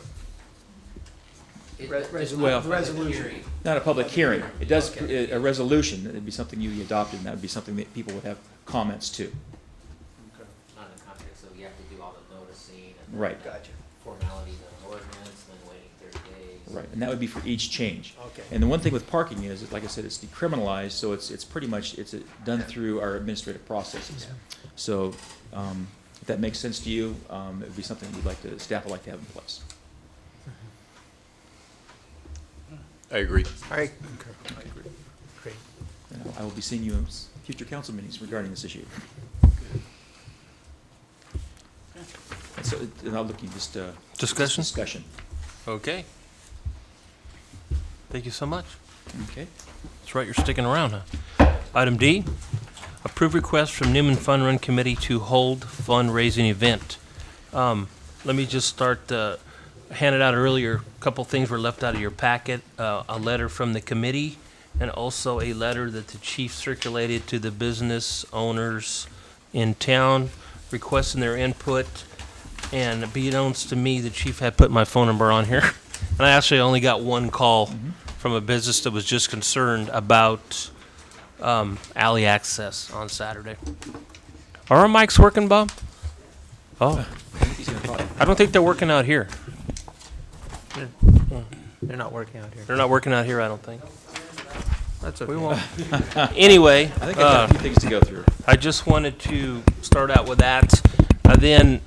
It- Well, Resolution. Not a public hearing. It does, Okay. a resolution, it'd be something you adopted, and that would be something that people would have comments to. Not in the context of you have to do all the noticing and Right. Gotcha. formalities of an ordinance, and then waiting 30 days. Right, and that would be for each change. Okay. And the one thing with parking is, like I said, it's decriminalized, so it's pretty much, done through our administrative processes. So, if that makes sense to you, it would be something staff would like to have in place. I agree. All right. I agree. Great. And I will be seeing you in future council meetings regarding this issue. And so, and I'm looking just, Discussion? discussion. Okay. Thank you so much. Okay. That's right, you're sticking around, huh? Item D, approve request from Newman Fund Run Committee to hold fundraising event. Let me just start, handed out earlier, a couple things were left out of your packet, a letter from the committee, and also a letter that the chief circulated to the business owners in town requesting their input. And be it known to me, the chief had put my phone number on here. And I actually only got one call from a business that was just concerned about alley access on Saturday. Are our mics working, Bob? Oh, He's gonna talk. I don't think they're working out here. They're not working out here. They're not working out here, I don't think. That's okay. We won't. Anyway, I think I've got a few things to go through. I just wanted to start out with that. Then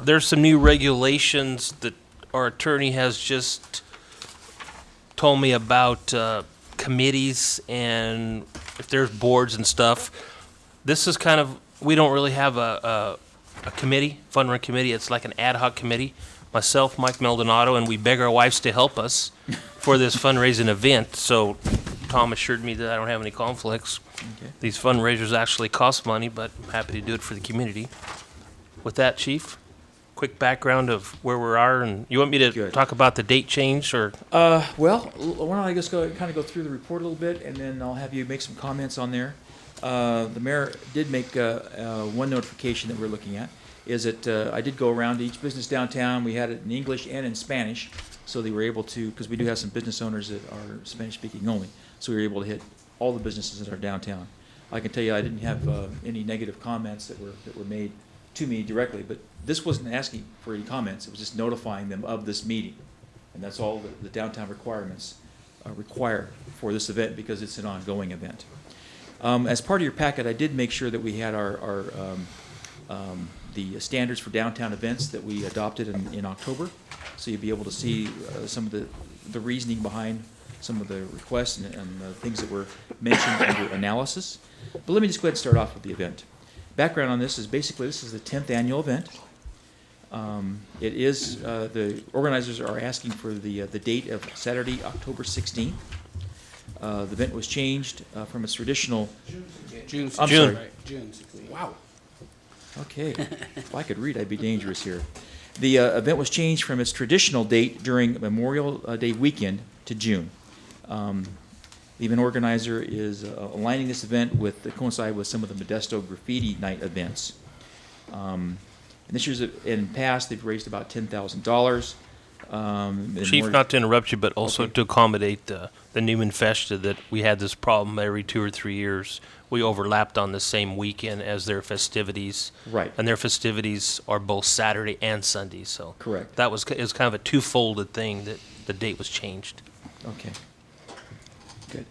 there's some new regulations that our attorney has just told me about committees and if there's boards and stuff. This is kind of, we don't really have a committee, fund run committee. It's like an ad hoc committee. Myself, Mike Maldonado, and we beg our wives to help us for this fundraising event. So Tom assured me that I don't have any conflicts. Okay. These fundraisers actually cost money, but I'm happy to do it for the community. With that, Chief, quick background of where we are, and you want me to Good. talk about the date change, or? Well, why don't I just kind of go through the report a little bit, and then I'll have you make some comments on there. The mayor did make one notification that we're looking at, is that I did go around to each business downtown. We had it in English and in Spanish, so they were able to, because we do have some business owners that are Spanish-speaking only, so we were able to hit all the businesses that are downtown. I can tell you I didn't have any negative comments that were made to me directly, but this wasn't asking for any comments. It was just notifying them of this meeting. And that's all the downtown requirements require for this event because it's an ongoing event. As part of your packet, I did make sure that we had the standards for downtown events that we adopted in October. So you'll be able to see some of the reasoning behind some of the requests and the things that were mentioned under analysis. But let me just go ahead and start off with the event. Background on this is basically this is the 10th annual event. It is, the organizers are asking for the date of Saturday, October 16th. The event was changed from its traditional. June. I'm June. sorry. June 16th. Wow. Okay. If I could read, I'd be dangerous here. The event was changed from its traditional date during Memorial Day weekend to June. The event organizer is aligning this event to coincide with some of the Modesto Graffiti Night events. And this year's, in past, they've raised about $10,000. Chief, not to interrupt you, but also Okay. to accommodate the Newman Festa, that we had this problem every 2 or 3 years. We overlapped on the same weekend as their festivities. Right. And their festivities are both Saturday and Sunday, so. Correct. It was kind of a two-folded thing that the date was changed. Okay. Good.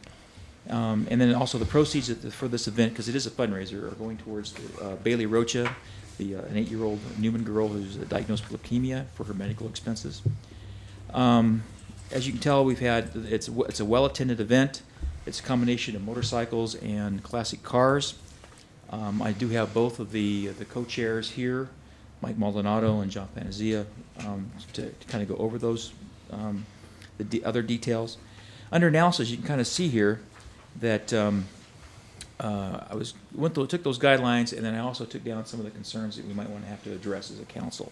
And then also the proceeds for this event, because it is a fundraiser, are going towards Bailey Rocha, an 8-year-old Newman girl who's diagnosed with leukemia, for her medical expenses. As you can tell, it's a well-attended event. It's a combination of motorcycles and classic cars. I do have both of the co-chairs here, Mike Maldonado and John Panazia, to kind of go over those other details. Under analysis, you can kind of see here that took those guidelines, and then I also took down some of the concerns that we might want to have to address as a council.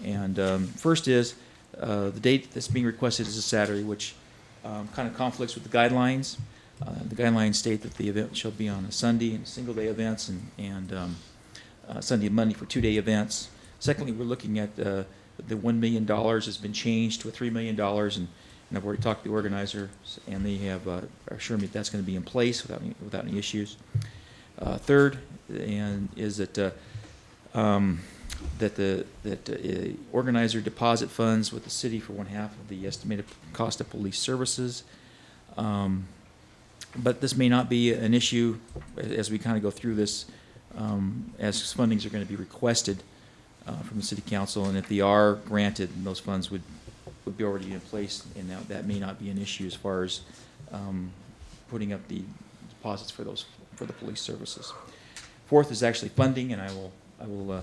And first is the date that's being requested is a Saturday, which kind of conflicts with the guidelines. The guidelines state that the event shall be on a Sunday and single-day events, and Sunday and Monday for 2-day events. Secondly, we're looking at the $1 million has been changed to a $3 million, and I've already talked to the organizers, and they have assured me that's going to be in place without any issues. Third, and is that the organizer deposit funds with the city for 1/2 of the estimated cost of police services. But this may not be an issue as we kind of go through this, as fundings are going to be requested from the city council, and if they are granted, those funds would be already in place, and that may not be an issue as far as putting up the deposits for the police services. Fourth is actually funding, and I will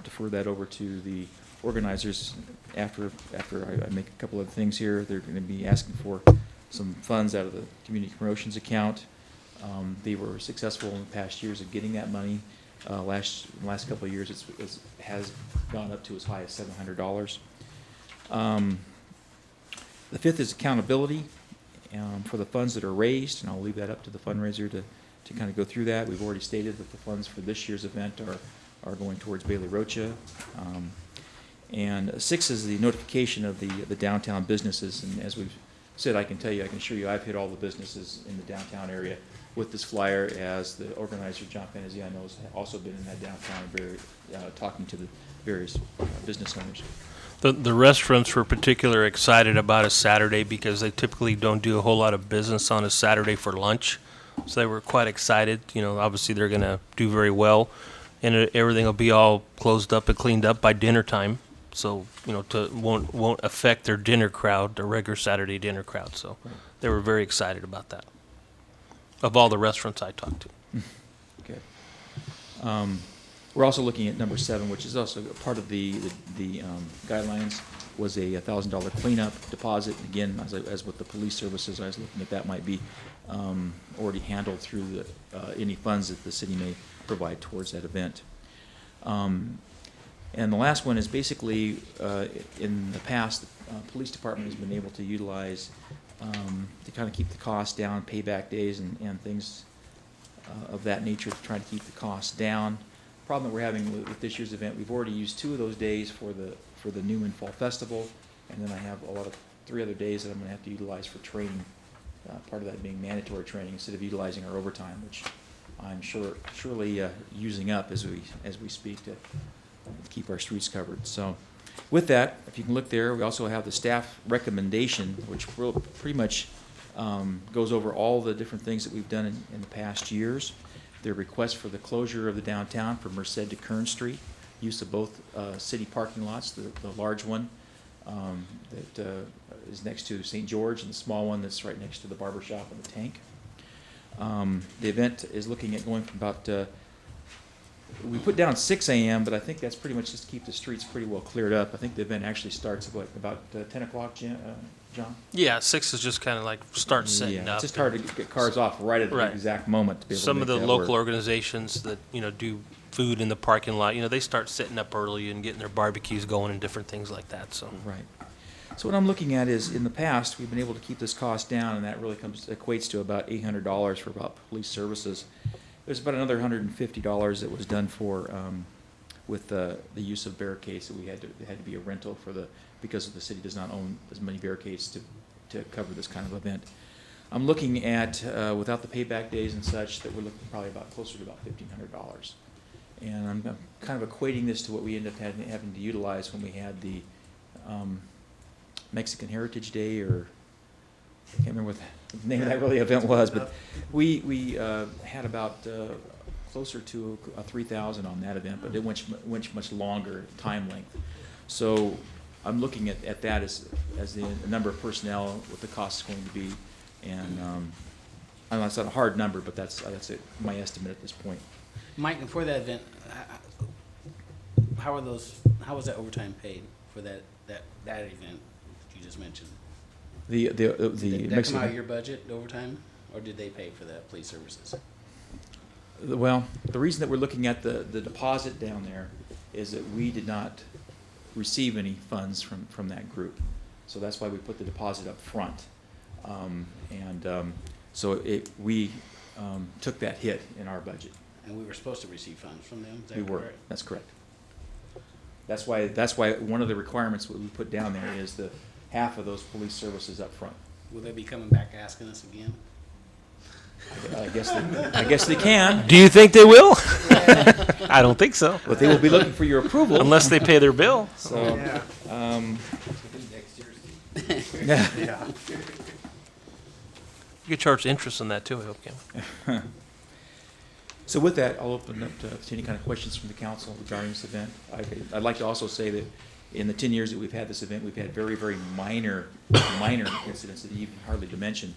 defer that over to the organizers after I make a couple of things here. They're going to be asking for some funds out of the community promotions account. They were successful in the past years of getting that money. Last couple of years, it has gone up to as high as $700. The fifth is accountability for the funds that are raised, and I'll leave that up to the fundraiser to kind of go through that. We've already stated that the funds for this year's event are going towards Bailey Rocha. And six is the notification of the downtown businesses, and as we've said, I can assure you, I've hit all the businesses in the downtown area with this flyer, as the organizer, John Panazia, I know, has also been in that downtown area, talking to the various business owners. The restaurants were particularly excited about a Saturday because they typically don't do a whole lot of business on a Saturday for lunch. So they were quite excited. Obviously they're going to do very well, and everything will be all closed up and cleaned up by dinner time. So, won't affect their dinner crowd, their regular Saturday dinner crowd. So they were very excited about that, of all the restaurants I talked to. Okay. We're also looking at number 7, which is also a part of the guidelines, was a $1,000 cleanup deposit. Again, as with the police services, I was looking at that might be already handled through any funds that the city may provide towards that event. And the last one is basically, in the past, the police department has been able to utilize to kind of keep the costs down, payback days and things of that nature to try to keep the costs down. Problem that we're having with this year's event, we've already used 2 of those days for the Newman Fall Festival, and then I have 3 other days that I'm going to have to utilize for training. Part of that being mandatory training instead of utilizing our overtime, which I'm surely using up as we speak to keep our streets covered. So with that, if you can look there, we also have the staff recommendation, which pretty much goes over all the different things that we've done in the past years. Their request for the closure of the downtown from Merced to Kern Street, use of both city parking lots, the large one that is next to St. George, and the small one that's right next to the barber shop and the tank. The event is looking at going from about we put down 6 a.m., but I think that's pretty much just to keep the streets pretty well cleared up. I think the event actually starts at about 10 o'clock, John? Yeah, 6 is just kind of like start setting up. It's just hard to get cars off right at the exact moment to be able Some to of make the that local work. organizations that, do food in the parking lot, they start setting up early and getting their barbecues going and different things like that, so. Right. So what I'm looking at is, in the past, we've been able to keep this cost down, and that really equates to about $800 for about police services. There's about another $150 that was done for with the use of barricades that it had to be a rental because the city does not own as many barricades to cover this kind of event. I'm looking at without the payback days and such, that we're looking probably closer to about $1,500. And I'm kind of equating this to what we ended up having to utilize when we had the Mexican Heritage Day, or I can't remember what the name of that really event was, but we had about closer to 3,000 on that event, but it went much longer time length. So I'm looking at that as the number of personnel, what the cost is going to be, and I know it's not a hard number, but that's my estimate at this point. Mike, and for that event, how was that overtime paid for that event that you just mentioned? Did that come out of your budget, overtime, or did they pay for that, police services? Well, the reason that we're looking at the deposit down there is that we did not receive any funds from that group. So that's why we put the deposit up front. So we took that hit in our budget. And we were supposed to receive funds from them, is that We were, correct? that's correct. That's why one of the requirements that we put down there is the half of those police services up front. Will they be coming back asking us again? I guess they can. Do you think they will? I don't think so. But they will be looking for your approval. Unless they pay their bill. So, Yeah. You get charged interest on that too, I hope, Kim. So with that, I'll open up to any kind of questions from the council regarding this event. I'd like to also say that in the 10 years that we've had this event, we've had very, very minor incidents that you can hardly to mention.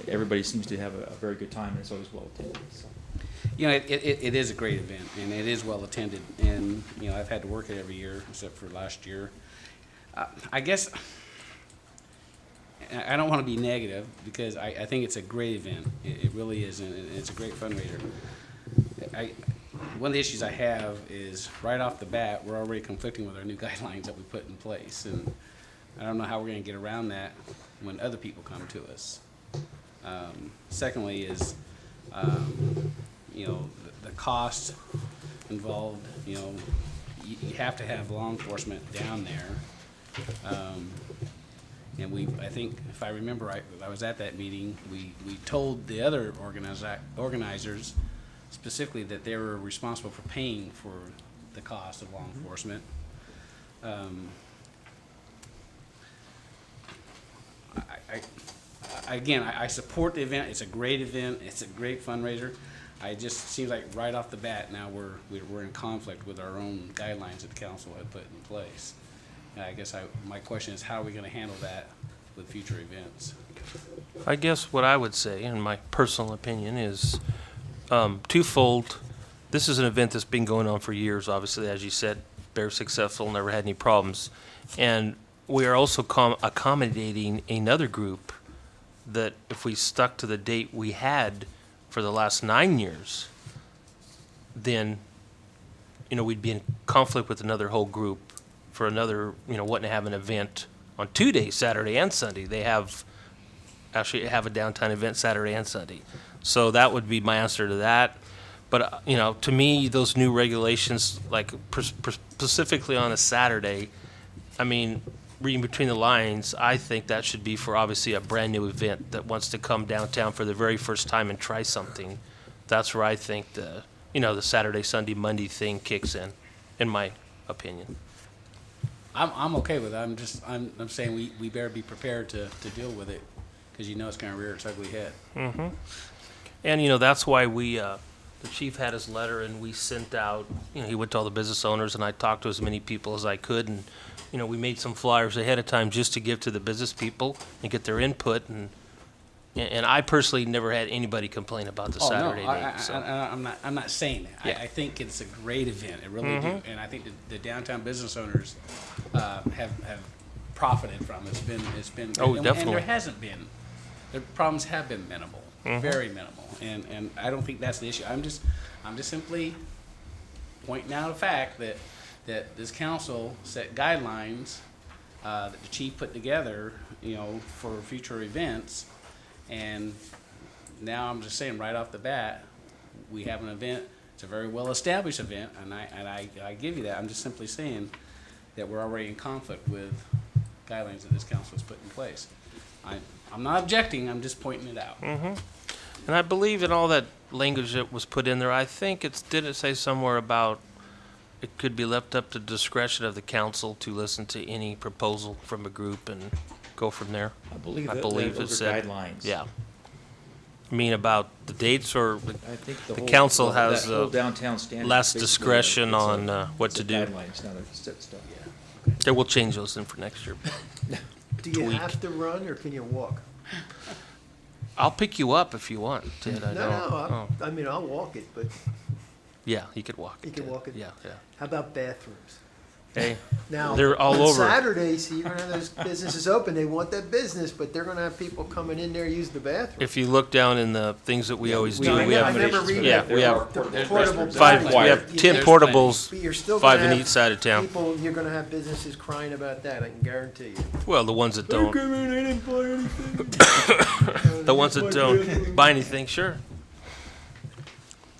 Everybody seems to have a very good time, and it's always well attended. So. You know, it is a great event, and it is well attended, and, you know, I've had to work it every year except for last year. I guess I don't want to be negative because I think it's a great event. It really is, and it's a great fundraiser. One of the issues I have is right off the bat, we're already conflicting with our new guidelines that we put in place, and I don't know how we're going to get around that when other people come to us. Secondly is, you know, the cost involved. You know, you have to have law enforcement down there. And I think, if I remember right, I was at that meeting, we told the other organizers specifically that they were responsible for paying for the cost of law enforcement. I support the event. It's a great event. It's a great fundraiser. It just seems like right off the bat now we're in conflict with our own guidelines that the council had put in place. And I guess my question is, how are we going to handle that with future events? I guess what I would say, in my personal opinion, is twofold. This is an event that's been going on for years, obviously, as you said, very successful, never had any problems. And we are also accommodating another group that if we stuck to the date we had for the last 9 years, then, you know, we'd be in conflict with another whole group for another, you know, wanting to have an event on 2 days, Saturday and Sunday. They actually have a downtown event Saturday and Sunday. So that would be my answer to that. But, you know, to me, those new regulations, like specifically on a Saturday, I mean, reading between the lines, I think that should be for obviously a brand-new event that wants to come downtown for the very first time and try something. That's where I think the Saturday, Sunday, Monday thing kicks in my opinion. I'm okay with it. I'm saying we better be prepared to deal with it, because you know it's going to rear its ugly head. Mm-hmm. And, you know, that's why the chief had his letter, and we sent out, you know, he went to all the business owners, and I talked to as many people as I could, and, you know, we made some flyers ahead of time just to give to the business people and get their input, and I personally never had anybody complain about the Saturday date. So. I'm not saying that. Yeah. I think it's a great event. I really do, and I think the downtown business owners have profited from it. It's been Oh, and definitely. there hasn't been. The problems have been minimal, very minimal, and I don't think that's the issue. I'm just simply pointing out a fact that this council set guidelines that the chief put together, you know, for future events. And now I'm just saying right off the bat, we have an event. It's a very well-established event, and I give you that. I'm just simply saying that we're already in conflict with guidelines that this council has put in place. I'm not objecting. I'm just pointing it out. Mm-hmm. And I believe in all that language that was put in there. I think did it say somewhere about it could be left up to discretion of the council to listen to any proposal from a group and go from there. I believe it those are said guidelines. Yeah. I mean about the dates, or I think the council has that whole downtown standard less basically discretion it's on what it's to a do. guidelines, not a set stuff. Yeah, we'll change those in for next year. Do you Tweak. have to run or can you walk? I'll pick you up if you want, Ted. I No, don't. no, Oh. I mean, I'll walk it, but Yeah, you could walk it. you can Ted. walk it. Yeah, yeah. How about bathrooms? Hey, Now, they're all on over. Saturdays, see, you're gonna have those businesses open, they want that business, but they're gonna have people coming in there use the bathroom. If you look down in the things that we always do, No, we I have remember reading yeah, that we have the portable five. toilets. We have 10 There's portables, But you're still 5 gonna in have each side of town. People, you're gonna have businesses crying about that, I can guarantee you. Well, the ones that don't, in, I didn't buy anything. the ones that don't buy anything, sure.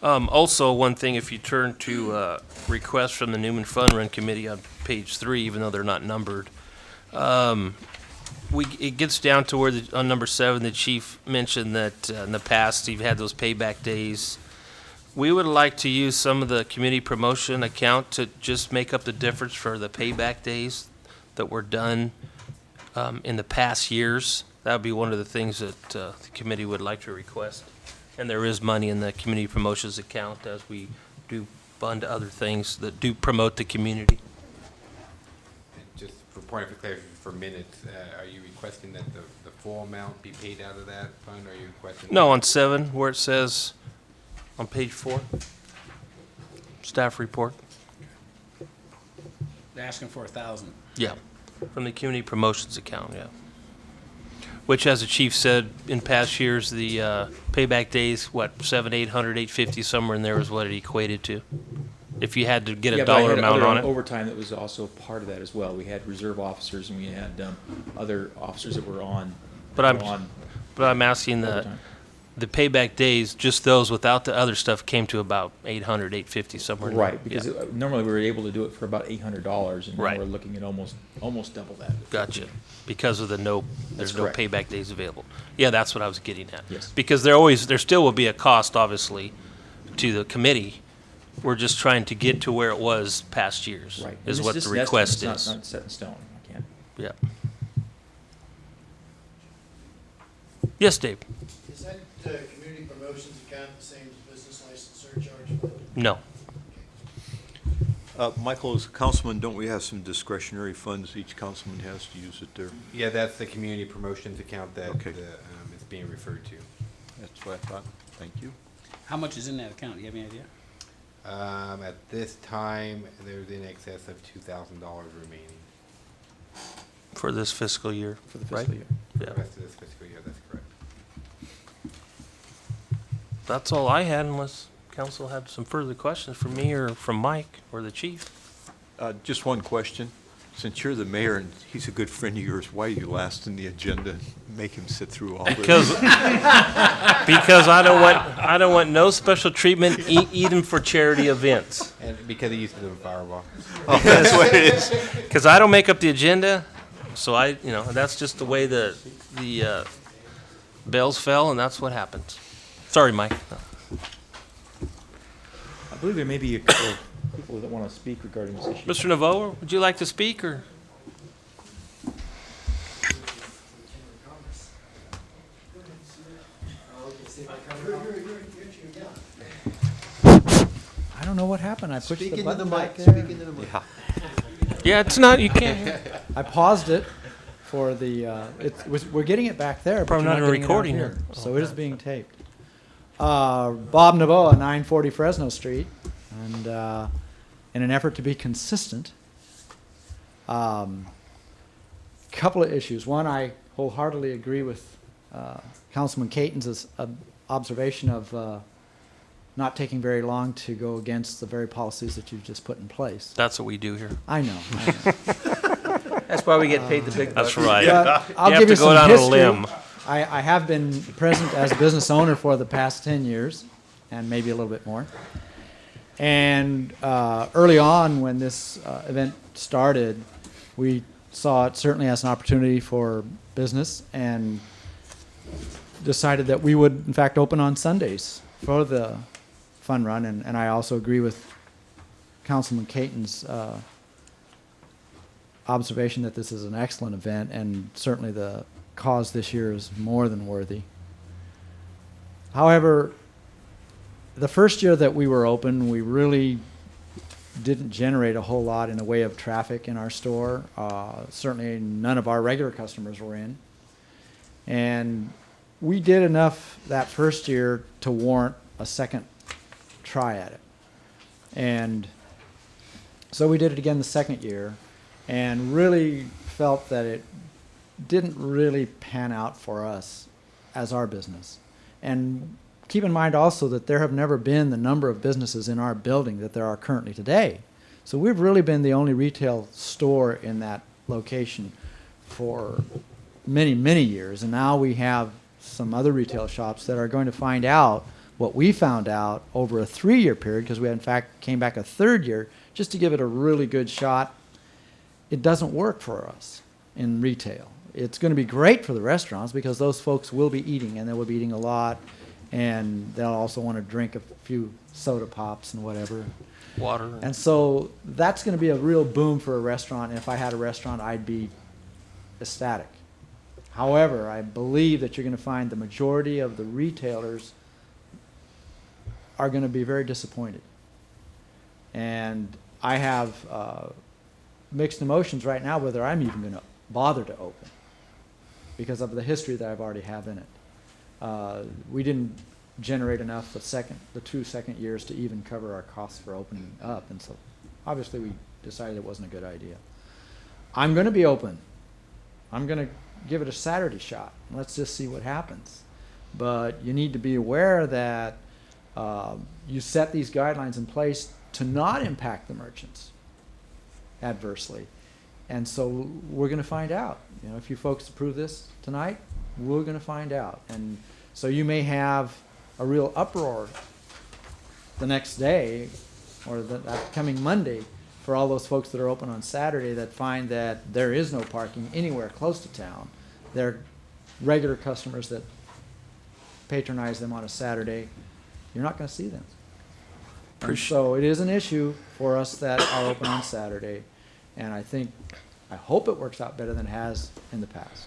Also, one thing, if you turn to requests from the Newman Fund Run Committee on page 3, even though they're not numbered, it gets down to where on number 7, the chief mentioned that in the past you've had those payback days. We would like to use some of the community promotion account to just make up the difference for the payback days that were done in the past years. That would be one of the things that the committee would like to request. And there is money in the community promotions account as we do fund other things that do promote the community. Just for point of clarification for minutes, are you requesting that the full amount be paid out of that fund, or are you requesting? No, on 7, where it says, on page 4, staff report. They're asking for 1,000. Yeah, from the community promotions account, yeah. Which, as the chief said, in past years, the payback days, what, 700, 800, 850, somewhere in there is what it equated to. If you had to get a Yeah, but I dollar had amount other on it. overtime that was also part of that as well. We had reserve officers and we had other officers that were on. But I'm asking overtime. the payback days, just those without the other stuff, came to about 800, 850, somewhere in there. Right, because Yeah. normally we were able to do it for about $800, and now Right. we're looking at almost double that. Gotcha. Because of there's That's no correct. payback days available. Yeah, that's what I was getting at. Yes. Because there still will be a cost, obviously, to the committee. We're just trying to get to where it was past years. Right. Is And what it's the just an request estimate. is. It's not set in stone. I can't. Yeah. Yes, Dave? Is that community promotions account the same as business license surcharge fund? No. Michael, as a councilman, don't we have some discretionary funds each councilman has to use it there? Yeah, that's the community promotions account that Okay. it's being referred to. That's what I thought. Thank you. How much is in that account? Do you have any idea? At this time, there's in excess of $2,000 remaining. For this fiscal year, For the right? fiscal year. For the Yeah. rest of this fiscal year, that's correct. That's all I had, unless council had some further questions for me or from Mike or the chief. Just one question. Since you're the mayor and he's a good friend of yours, why are you last in the agenda and make him sit through all this? Because I don't want no special treatment even for charity events. And because he used to live in Fireball. Oh, that's what it is. Because I don't make up the agenda, so that's just the way the bells fell, and that's what happens. Sorry, Mike. I believe there may be a couple of people that want to speak regarding this issue. Mr. Naveau, would you like to speak, or? I don't know what happened. I pushed Speak the into the button mic, back speak there. into the mic. Yeah, it's not, you can't. I paused it for the, we're getting it back there, but Probably you're not not getting it out recording here. it. So it is being taped. Bob Naveau, 940 Fresno Street, and in an effort to be consistent, couple of issues. One, I wholeheartedly agree with Councilman Caton's observation of not taking very long to go against the very policies that you've just put in place. That's what we do here. I know. That's why we get paid the big bucks. That's right. But I'll You have give to you go some down a history. limb. I have been present as a business owner for the past 10 years, and maybe a little bit more. And early on, when this event started, we saw it certainly as an opportunity for business and decided that we would, in fact, open on Sundays for the fun run. And I also agree with Councilman Caton's observation that this is an excellent event, and certainly the cause this year is more than worthy. However, the first year that we were open, we really didn't generate a whole lot in the way of traffic in our store. Certainly none of our regular customers were in. And we did enough that first year to warrant a second try at it. And so we did it again the second year and really felt that it didn't really pan out for us as our business. And keep in mind also that there have never been the number of businesses in our building that there are currently today. So we've really been the only retail store in that location for many, many years. And now we have some other retail shops that are going to find out what we found out over a 3-year period, because we in fact came back a third year just to give it a really good shot. It doesn't work for us in retail. It's going to be great for the restaurants because those folks will be eating, and they will be eating a lot, and they'll also want to drink a few soda pops and whatever. Water. And so that's going to be a real boom for a restaurant, and if I had a restaurant, I'd be ecstatic. However, I believe that you're going to find the majority of the retailers are going to be very disappointed. And I have mixed emotions right now whether I'm even going to bother to open because of the history that I've already have in it. We didn't generate enough the 2 second years to even cover our costs for opening up, and so obviously we decided it wasn't a good idea. I'm going to be open. I'm going to give it a Saturday shot. Let's just see what happens. But you need to be aware that you set these guidelines in place to not impact the merchants adversely. And so we're going to find out. You know, if you folks approve this tonight, we're going to find out. And so you may have a real uproar the next day or that coming Monday for all those folks that are open on Saturday that find that there is no parking anywhere close to town. They're regular customers that patronize them on a Saturday. You're not going to see them. And so it is an issue for us that are open on Saturday, and I hope it works out better than it has in the past.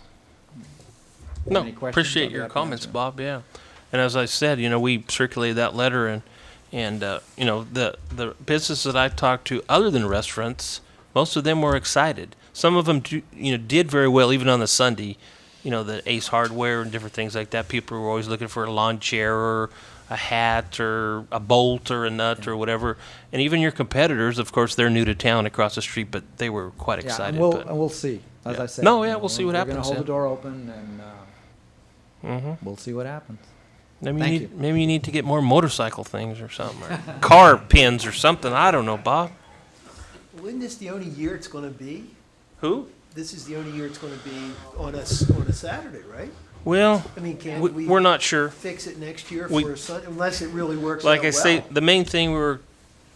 No, Any questions? appreciate I'll be your happy to comments, answer. Bob, yeah. And as I said, we circulated that letter, and the businesses that I talked to other than restaurants, most of them were excited. Some of them did very well even on the Sunday, the Ace Hardware and different things like that. People were always looking for a lawn chair or a hat or a bolt or a nut or whatever. And even your competitors, of course, they're new to town across the street, but they were quite excited. Yeah, and we'll see, as I said. No, yeah, we'll see what We're happens. going to hold yeah. the door open, and we'll see what happens. Maybe you need to get more motorcycle things or something, or car pins or something. I don't know, Bob. Isn't this the only year it's going to be? Who? This is the only year it's going to be on a Saturday, right? Well, I mean, can't we're not sure. Fix it next year for a Sunday, unless it really works out Like I well. say, the main thing we were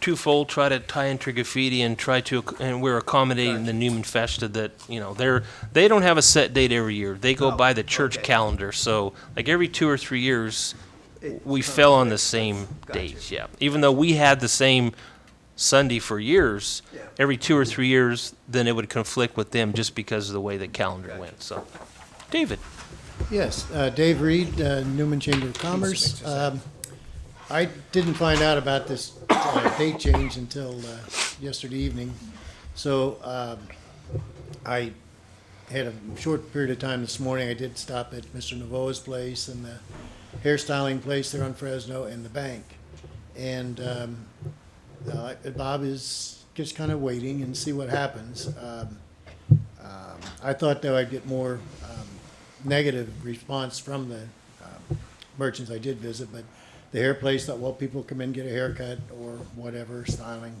twofold: try to tie into graffiti and and we're accommodating the Newman Festa that they don't have a set date every year. They go by the church calendar. So like every 2 or 3 years, we fell on the same dates. Yeah, even though we had the same Sunday for years, every 2 or 3 years, then it would conflict with them just because of the way the calendar went. So, David. Yes, Dave Reed, Newman Chamber of Commerce. I didn't find out about this date change until yesterday evening. So I had a short period of time this morning. I did stop at Mr. Novoa's place and the hairstyling place there on Fresno and the bank. And Bob is just kind of waiting and see what happens. I thought, though, I'd get more negative response from the merchants I did visit, but the hair place thought, well, people come in, get a haircut or whatever, styling.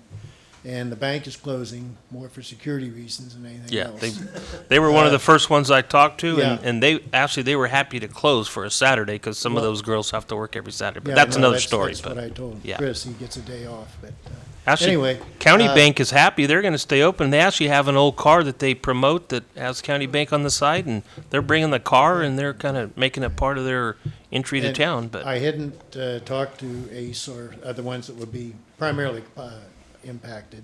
And the bank is closing more for security reasons than anything else. Yeah, they were one of the first ones I talked to, yeah. and they were happy to close for a Saturday because some of those girls have to work every Saturday. But Yeah, that's no, another story. That's but what I told yeah. Chris. He gets a day off. But Actually, anyway, County Bank is happy. They're going to stay open. They actually have an old car that they promote that has County Bank on the side, and they're bringing the car, and they're kind of making it part of their entry to and town. But I hadn't talked to Ace or other ones that would be primarily impacted.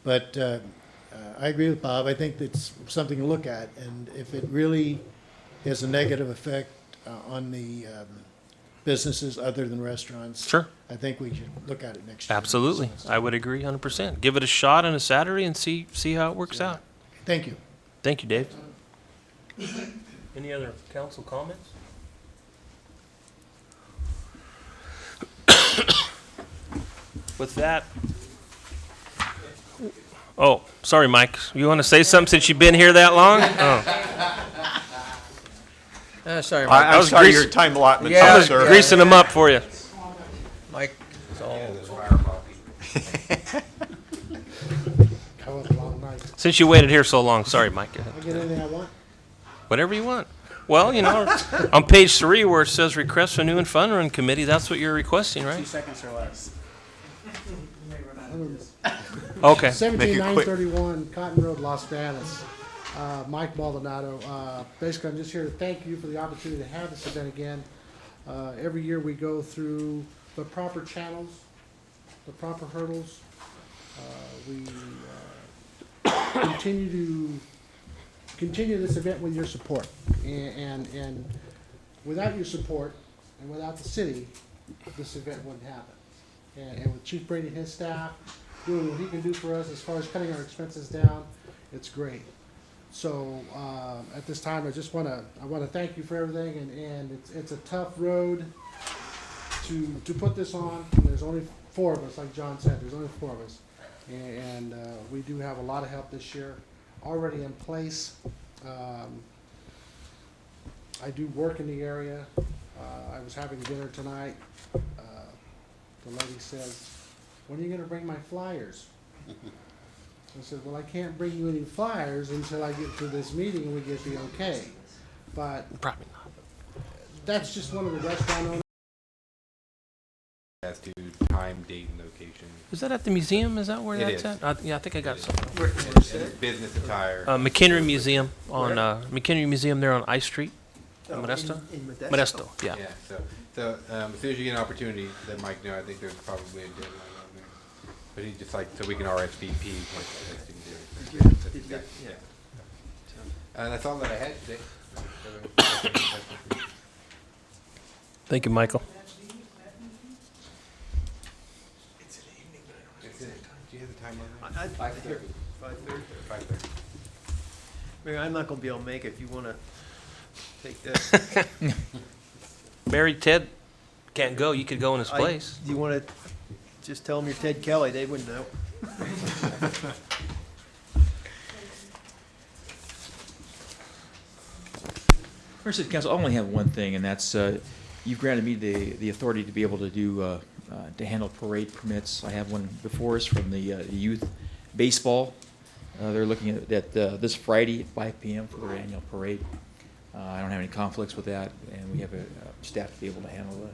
But I agree with Bob. I think it's something to look at, and if it really has a negative effect on the businesses other than restaurants. Sure. I think we should look at it next year. Absolutely. I would agree 100%. Give it a shot on a Saturday and see how it works out. Thank you. Thank you, Dave. Any other council comments? With that, oh, sorry, Mike. You want to say something since you've been here that long? Oh. Sorry, Mike. I was saw your greasing- time allotment, I was sir. greasing them up for you. Mike, it's all. That was a long night. Since you waited here so long, sorry, Mike. Go ahead. I get anything I want? Whatever you want. Well, you know, on page 3 where it says request for Newman Fun Run Committee, that's what you're requesting, 2 right? seconds or less. Okay. 17931 Cotton Road, Las Vegas. Mike Maldonado. Basically, I'm just here to thank you for the opportunity to have this event again. Every year we go through the proper channels, the proper hurdles. We continue this event with your support. And without your support and without the city, this event wouldn't happen. And with Chief Brady and his staff doing what he can do for us as far as cutting our expenses down, it's great. So at this time, I want to thank you for everything, and it's a tough road to put this on. And there's only 4 of us, like John said. There's only 4 of us, and we do have a lot of help this year already in place. I do work in the area. I was having dinner tonight. The lady says, "When are you going to bring my flyers?" I said, "Well, I can't bring you any flyers until I get to this meeting and we get the okay." But probably not. That's just one of the restaurant owners. As to time, date, and location. Is that at the museum? Is that where It that's is. at? Yeah, I think I got something. And business attire. McHenry Museum on McHenry Museum there on I Street, Oh, Modesto. in Modesto. Modesto, yeah. So as soon as you get an opportunity, let Mike know. I think there's probably a deadline on there. But he just like, so we can RSVP. Yeah. And that's all that I had today. Thank you, Michael. Do you have the time on that? 5:30. 5:30. Mary, I'm not gonna be able to make it if you wanna take that. Mary, Ted can't go. You could go in his place. Do you wanna just tell them you're Ted Kelly? They wouldn't know. First, City Council, I only have one thing, and that's, you've granted me the authority to be able to do, to handle parade permits. I have one before us from the youth baseball. They're looking at this Friday at 5 p.m. for their annual parade. I don't have any conflicts with that, and we have a staff to be able to handle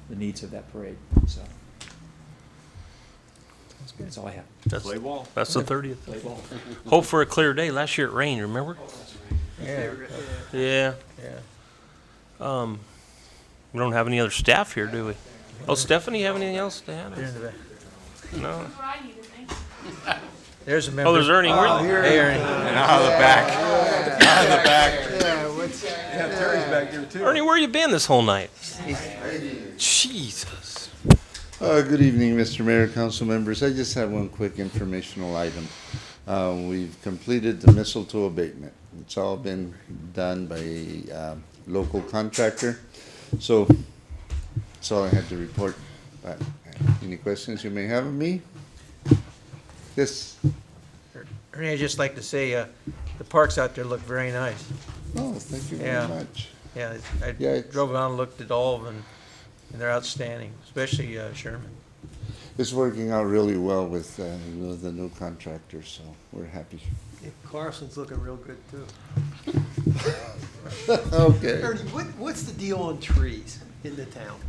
the needs of that parade, so. That's all I have. Play ball. That's the 30th. Play ball. Hope for a clear day. Last year it rained, remember? Yeah. Yeah. We don't have any other staff here, do we? Oh, Stephanie, you have anything else to add? No. There's a member. Oh, there's Ernie. Hey, Ernie. And out of the back. Out of the back. Yeah, Terry's back there too. Ernie, where you been this whole night? Jesus. Good evening, Mr. Mayor, council members. I just have one quick informational item. We've completed the mistletoe abatement. It's all been done by a local contractor. So that's all I had to report. Any questions you may have of me? Yes. Ernie, I'd just like to say, the parks out there look very nice. Oh, thank you Yeah. very much. Yeah, I Yeah, it's- drove around and looked at all of them, and they're outstanding, especially Sherman. It's working out really well with the new contractor, so we're happy. Yeah, Carson's looking real good too. Okay. Ernie, what's the deal on trees in the town?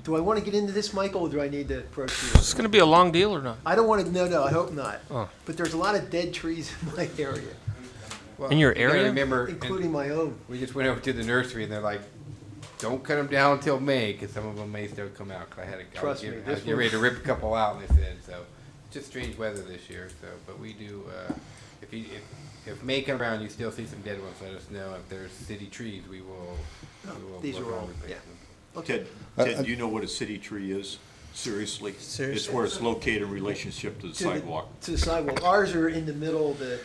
Do I want to get into this, Michael, or do I need to approach you? Is this going to be a long deal or not? I don't want to. No, I hope not. Oh. But there's a lot of dead trees in my area, Well, In your you gotta area? Remember, including my own. we just went over to the nursery and they're like, don't cut them down until May, because some of them may still come out. 'Cause I was Trust me, getting this ready to rip a couple out, and they said, so, it's just strange weather this year, so, but we do, if May come around, you still see some dead ones, let us know. If there's city trees, we will These work are on all, replacing yeah. them. Okay. Ted, do you know what a city tree is? Seriously? It's where it's located in relationship to the sidewalk. To the sidewalk. Ours are in the middle of the,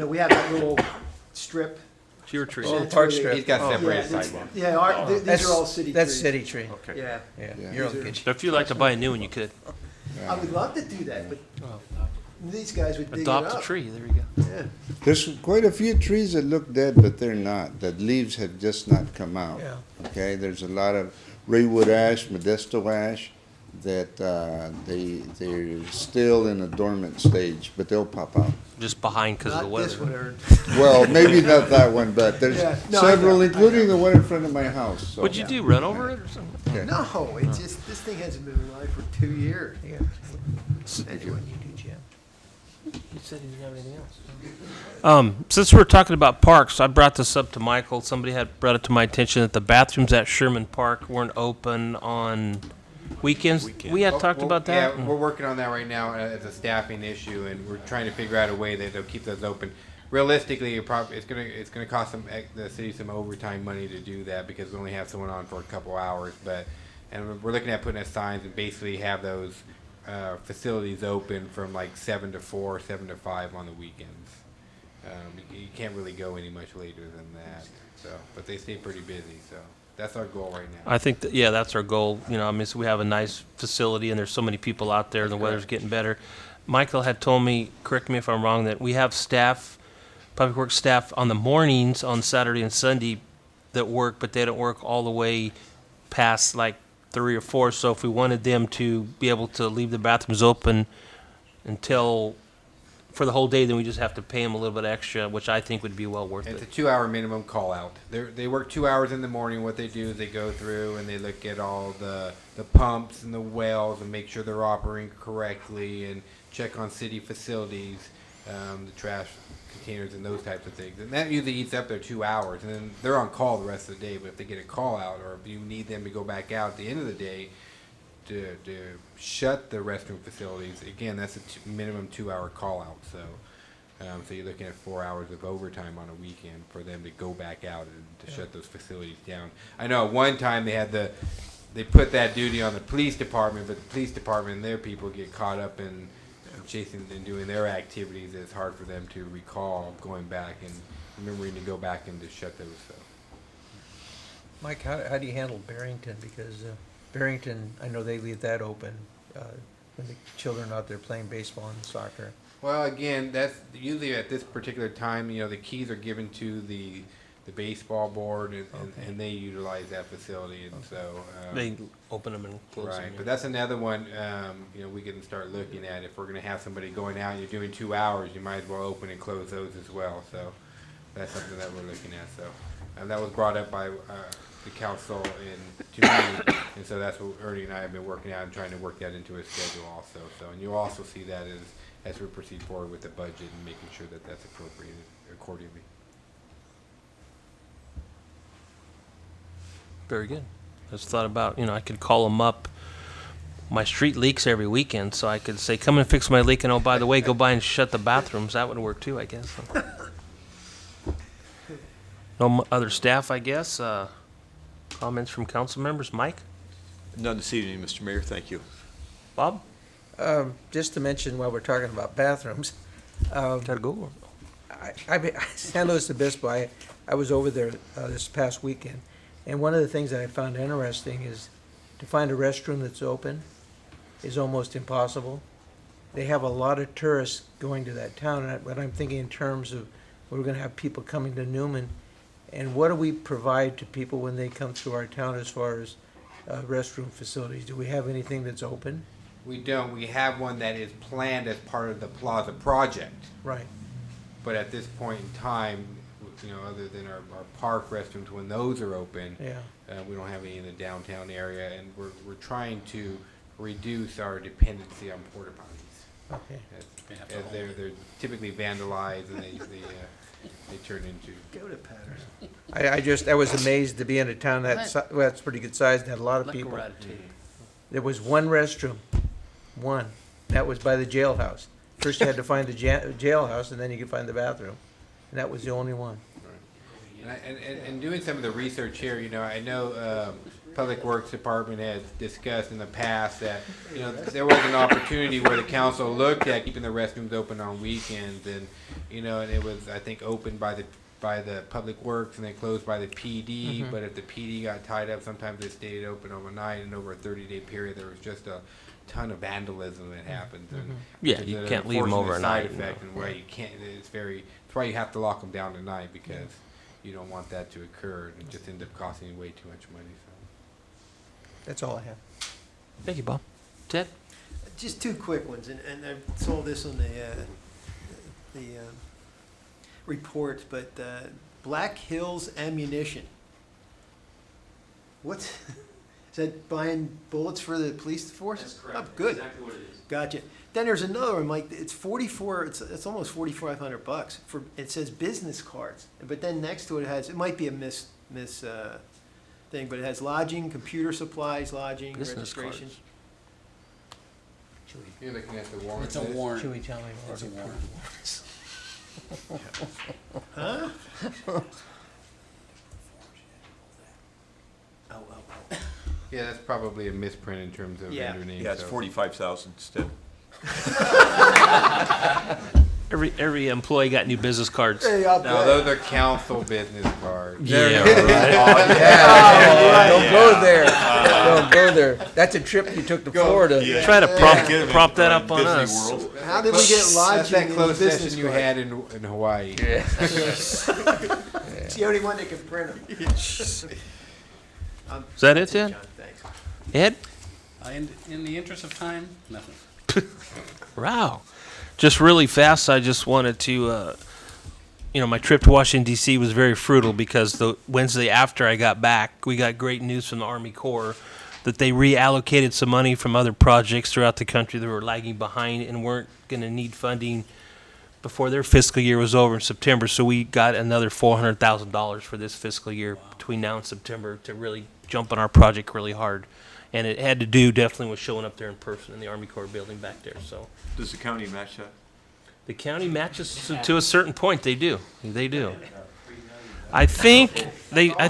we have that little strip. It's your tree. Oh, the That's park where they- strip. He's got Yeah, separated that's- sidewalk. Yeah, these That's- are all city trees. That's city tree. Okay. Yeah. Yeah, Yeah. you're on These are- good. So if you'd like to buy a new one, you could. I would love to do that, but these guys would dig it Adopt a up. tree, there you go. Yeah. There's quite a few trees that look dead, but they're not. The leaves have just not come out. Yeah. Okay, there's a lot of Raywood ash, Modesto ash, that they're still in a dormant stage, but they'll pop out. Just behind because of the Not weather. this one, Aaron. Well, maybe not that one, but there's Yeah, no, I several, know, I including know. the one in front of my house. So. What'd you do, run over it or something? Okay. No, it's just, this thing hasn't been alive for 2 years. Yeah. Anyway. You said he didn't have anything else. Since we're talking about parks, I brought this up to Michael. Somebody had brought it to my attention that the bathrooms at Sherman Park weren't open on weekends. We had talked about that. Yeah, we're working on that right now as a staffing issue, and we're trying to figure out a way that they'll keep those open. Realistically, it's gonna cost the city some overtime money to do that because we only have someone on for a couple hours. And we're looking at putting up signs and basically have those facilities open from like 7 to 4, 7 to 5 on the weekends. You can't really go any much later than that. So, but they stay pretty busy. So that's our goal right now. I think that, yeah, that's our goal. So we have a nice facility and there's so many people out there and the weather's getting better. Michael had told me, correct me if I'm wrong, that we have staff, public works staff on the mornings on Saturday and Sunday that work, but they don't work all the way past like 3 or 4. So if we wanted them to be able to leave the bathrooms open until for the whole day, then we just have to pay them a little bit extra, which I think would be well worth It's it. a 2-hour minimum call out. They work 2 hours in the morning. What they do is they go through and they look at all the pumps and the wells and make sure they're operating correctly and check on city facilities, the trash containers and those types of things. And that usually eats up their 2 hours. And then they're on call the rest of the day. But if they get a call out or if you need them to go back out at the end of the day to shut the restroom facilities, again, that's a minimum 2-hour call out. So you're looking at 4 hours of overtime on a weekend for them to go back out and to shut those facilities down. I know at one time they put that duty on the police department, but the police department and their people get caught up in chasing and doing their activities. It's hard for them to recall going back and remembering to go back and to shut those. So. Mike, how do you handle Barrington? Because Barrington, I know they leave that open when the children are out there playing baseball and soccer. Well, again, that's usually at this particular time. The keys are given to the baseball board, and they utilize that facility, and so They open them and close them. right. yeah. But that's another one. We can start looking at if we're going to have somebody going out. You're doing 2 hours. You might as well open and close those as well. So that's something that we're looking at. So and that was brought up by the council to me, and so that's what Ernie and I have been working out and trying to work that into a schedule also. So and you'll also see that as we proceed forward with the budget and making sure that that's appropriated accordingly. Very good. Just thought about, I could call them up. My street leaks every weekend, so I could say, come and fix my leak, and oh, by the way, go by and shut the bathrooms. That would work too, I guess. No other staff, I guess. Comments from council members? Mike? None this evening, Mr. Mayor. Thank you. Bob? Just to mention while we're talking about bathrooms, Gotta go. San Luis Obispo, I was over there this past weekend, and one of the things that I found interesting is to find a restroom that's open is almost impossible. They have a lot of tourists going to that town, and what I'm thinking in terms of we're going to have people coming to Newman, and what do we provide to people when they come through our town as far as restroom facilities? Do we have anything that's open? We don't. We have one that is planned as part of the Plaza project. Right. But at this point in time, other than our park restrooms, when those are open, Yeah. We don't have any in the downtown area, and we're trying to reduce our dependency on porta potties. Okay. As they're typically vandalized and they turn into. Go to Patterson. I was amazed to be in a town that's pretty good size and had a lot of people. There was one restroom, one. That was by the jailhouse. First you had to find the jailhouse, and then you could find the bathroom. And that was the only one. And doing some of the research here, I know Public Works Department has discussed in the past that, there was an opportunity where the council looked at keeping the restrooms open on weekends, and, and it was, I think, opened by the Public Works and then closed by the PD, but if the PD got tied up, sometimes they stayed open overnight, and over a 30-day period, there was just a ton of vandalism that happened. And Yeah, it's you an can't leave 'em unfortunate overnight, Side effect, and why you can't, it's why you have to lock them down at night, because you don't want that to occur, and it just ends up costing you way too much money, so. That's all I have. Thank you, Bob. Ted? Just two quick ones, and I saw this on the report, but Black Hills Ammunition. What, is that buying bullets for the police force? That's correct. Oh, good. Exactly what it is. Gotcha. Then there's another one, Mike, it's it's almost $4,500 for, it says business cards, but then next to it it might be a miss thing, but it has lodging, computer supplies, lodging, Business registration. cards. You're looking at the warrant. It's a list. warrant. Should we tell me more? It's a warrant. Huh? Oh. Yeah, that's probably a misprint in terms of Yeah. vendor name. Yeah, it's so- 45,000 instead. Every employee got new business cards. Hey, I'll No, bet. those are council business cards. Yeah, right. Don't go there. Don't go there. That's a trip you took to Florida. Try to prompt that up on Disney us. World. How did we get That's lodging that in closed business session you card? had in Hawaii. It's the only one that can print them. Is that it, Ted? Thanks. Ed? In the interest of time, nothing. Wow. Just really fast, I just wanted to, my trip to Washington, D.C. was very fruitful because the Wednesday after I got back, we got great news from the Army Corps that they reallocated some money from other projects throughout the country that were lagging behind and weren't going to need funding before their fiscal year was over in September. So we got another $400,000 for this fiscal year between now and September to really jump on our project really hard. And it had to do definitely with showing up there in person in the Army Corps building back there. So Does the county match that? the county matches to a certain point. They do. They do. I think I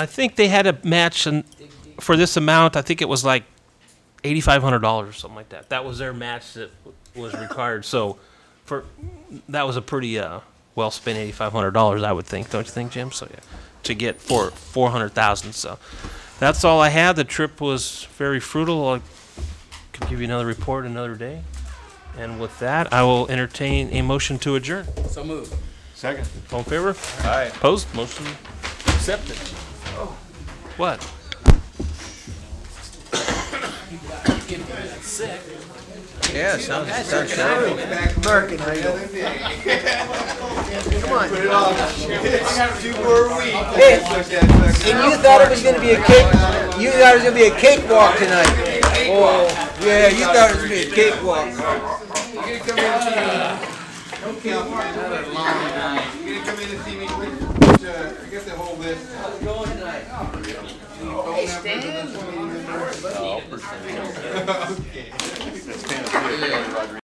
think they had a match for this amount. I think it was like $8,500 or something like that. That was their match that was required. So that was a pretty well spent $8,500, I would think. Don't you think, Jim? So yeah, to get $400,000. So that's all I had. The trip was very fruitful. I could give you another report another day. And with that, I will entertain a motion to adjourn. So moved. Second. All in favor? Aye. Opposed? Motion accepted. What? Yeah, sounds American Idol. Come on. Put it on. 2 more weeks. And you thought it was going to be a cake? You thought it was going to be a cakewalk tonight? Oh, yeah, you thought it was going to be a cakewalk. You're gonna come in and see me. Another long night. You're gonna come in and see me. I got the whole list. How's it going tonight? Hey, Stan. Okay. That's kind of good.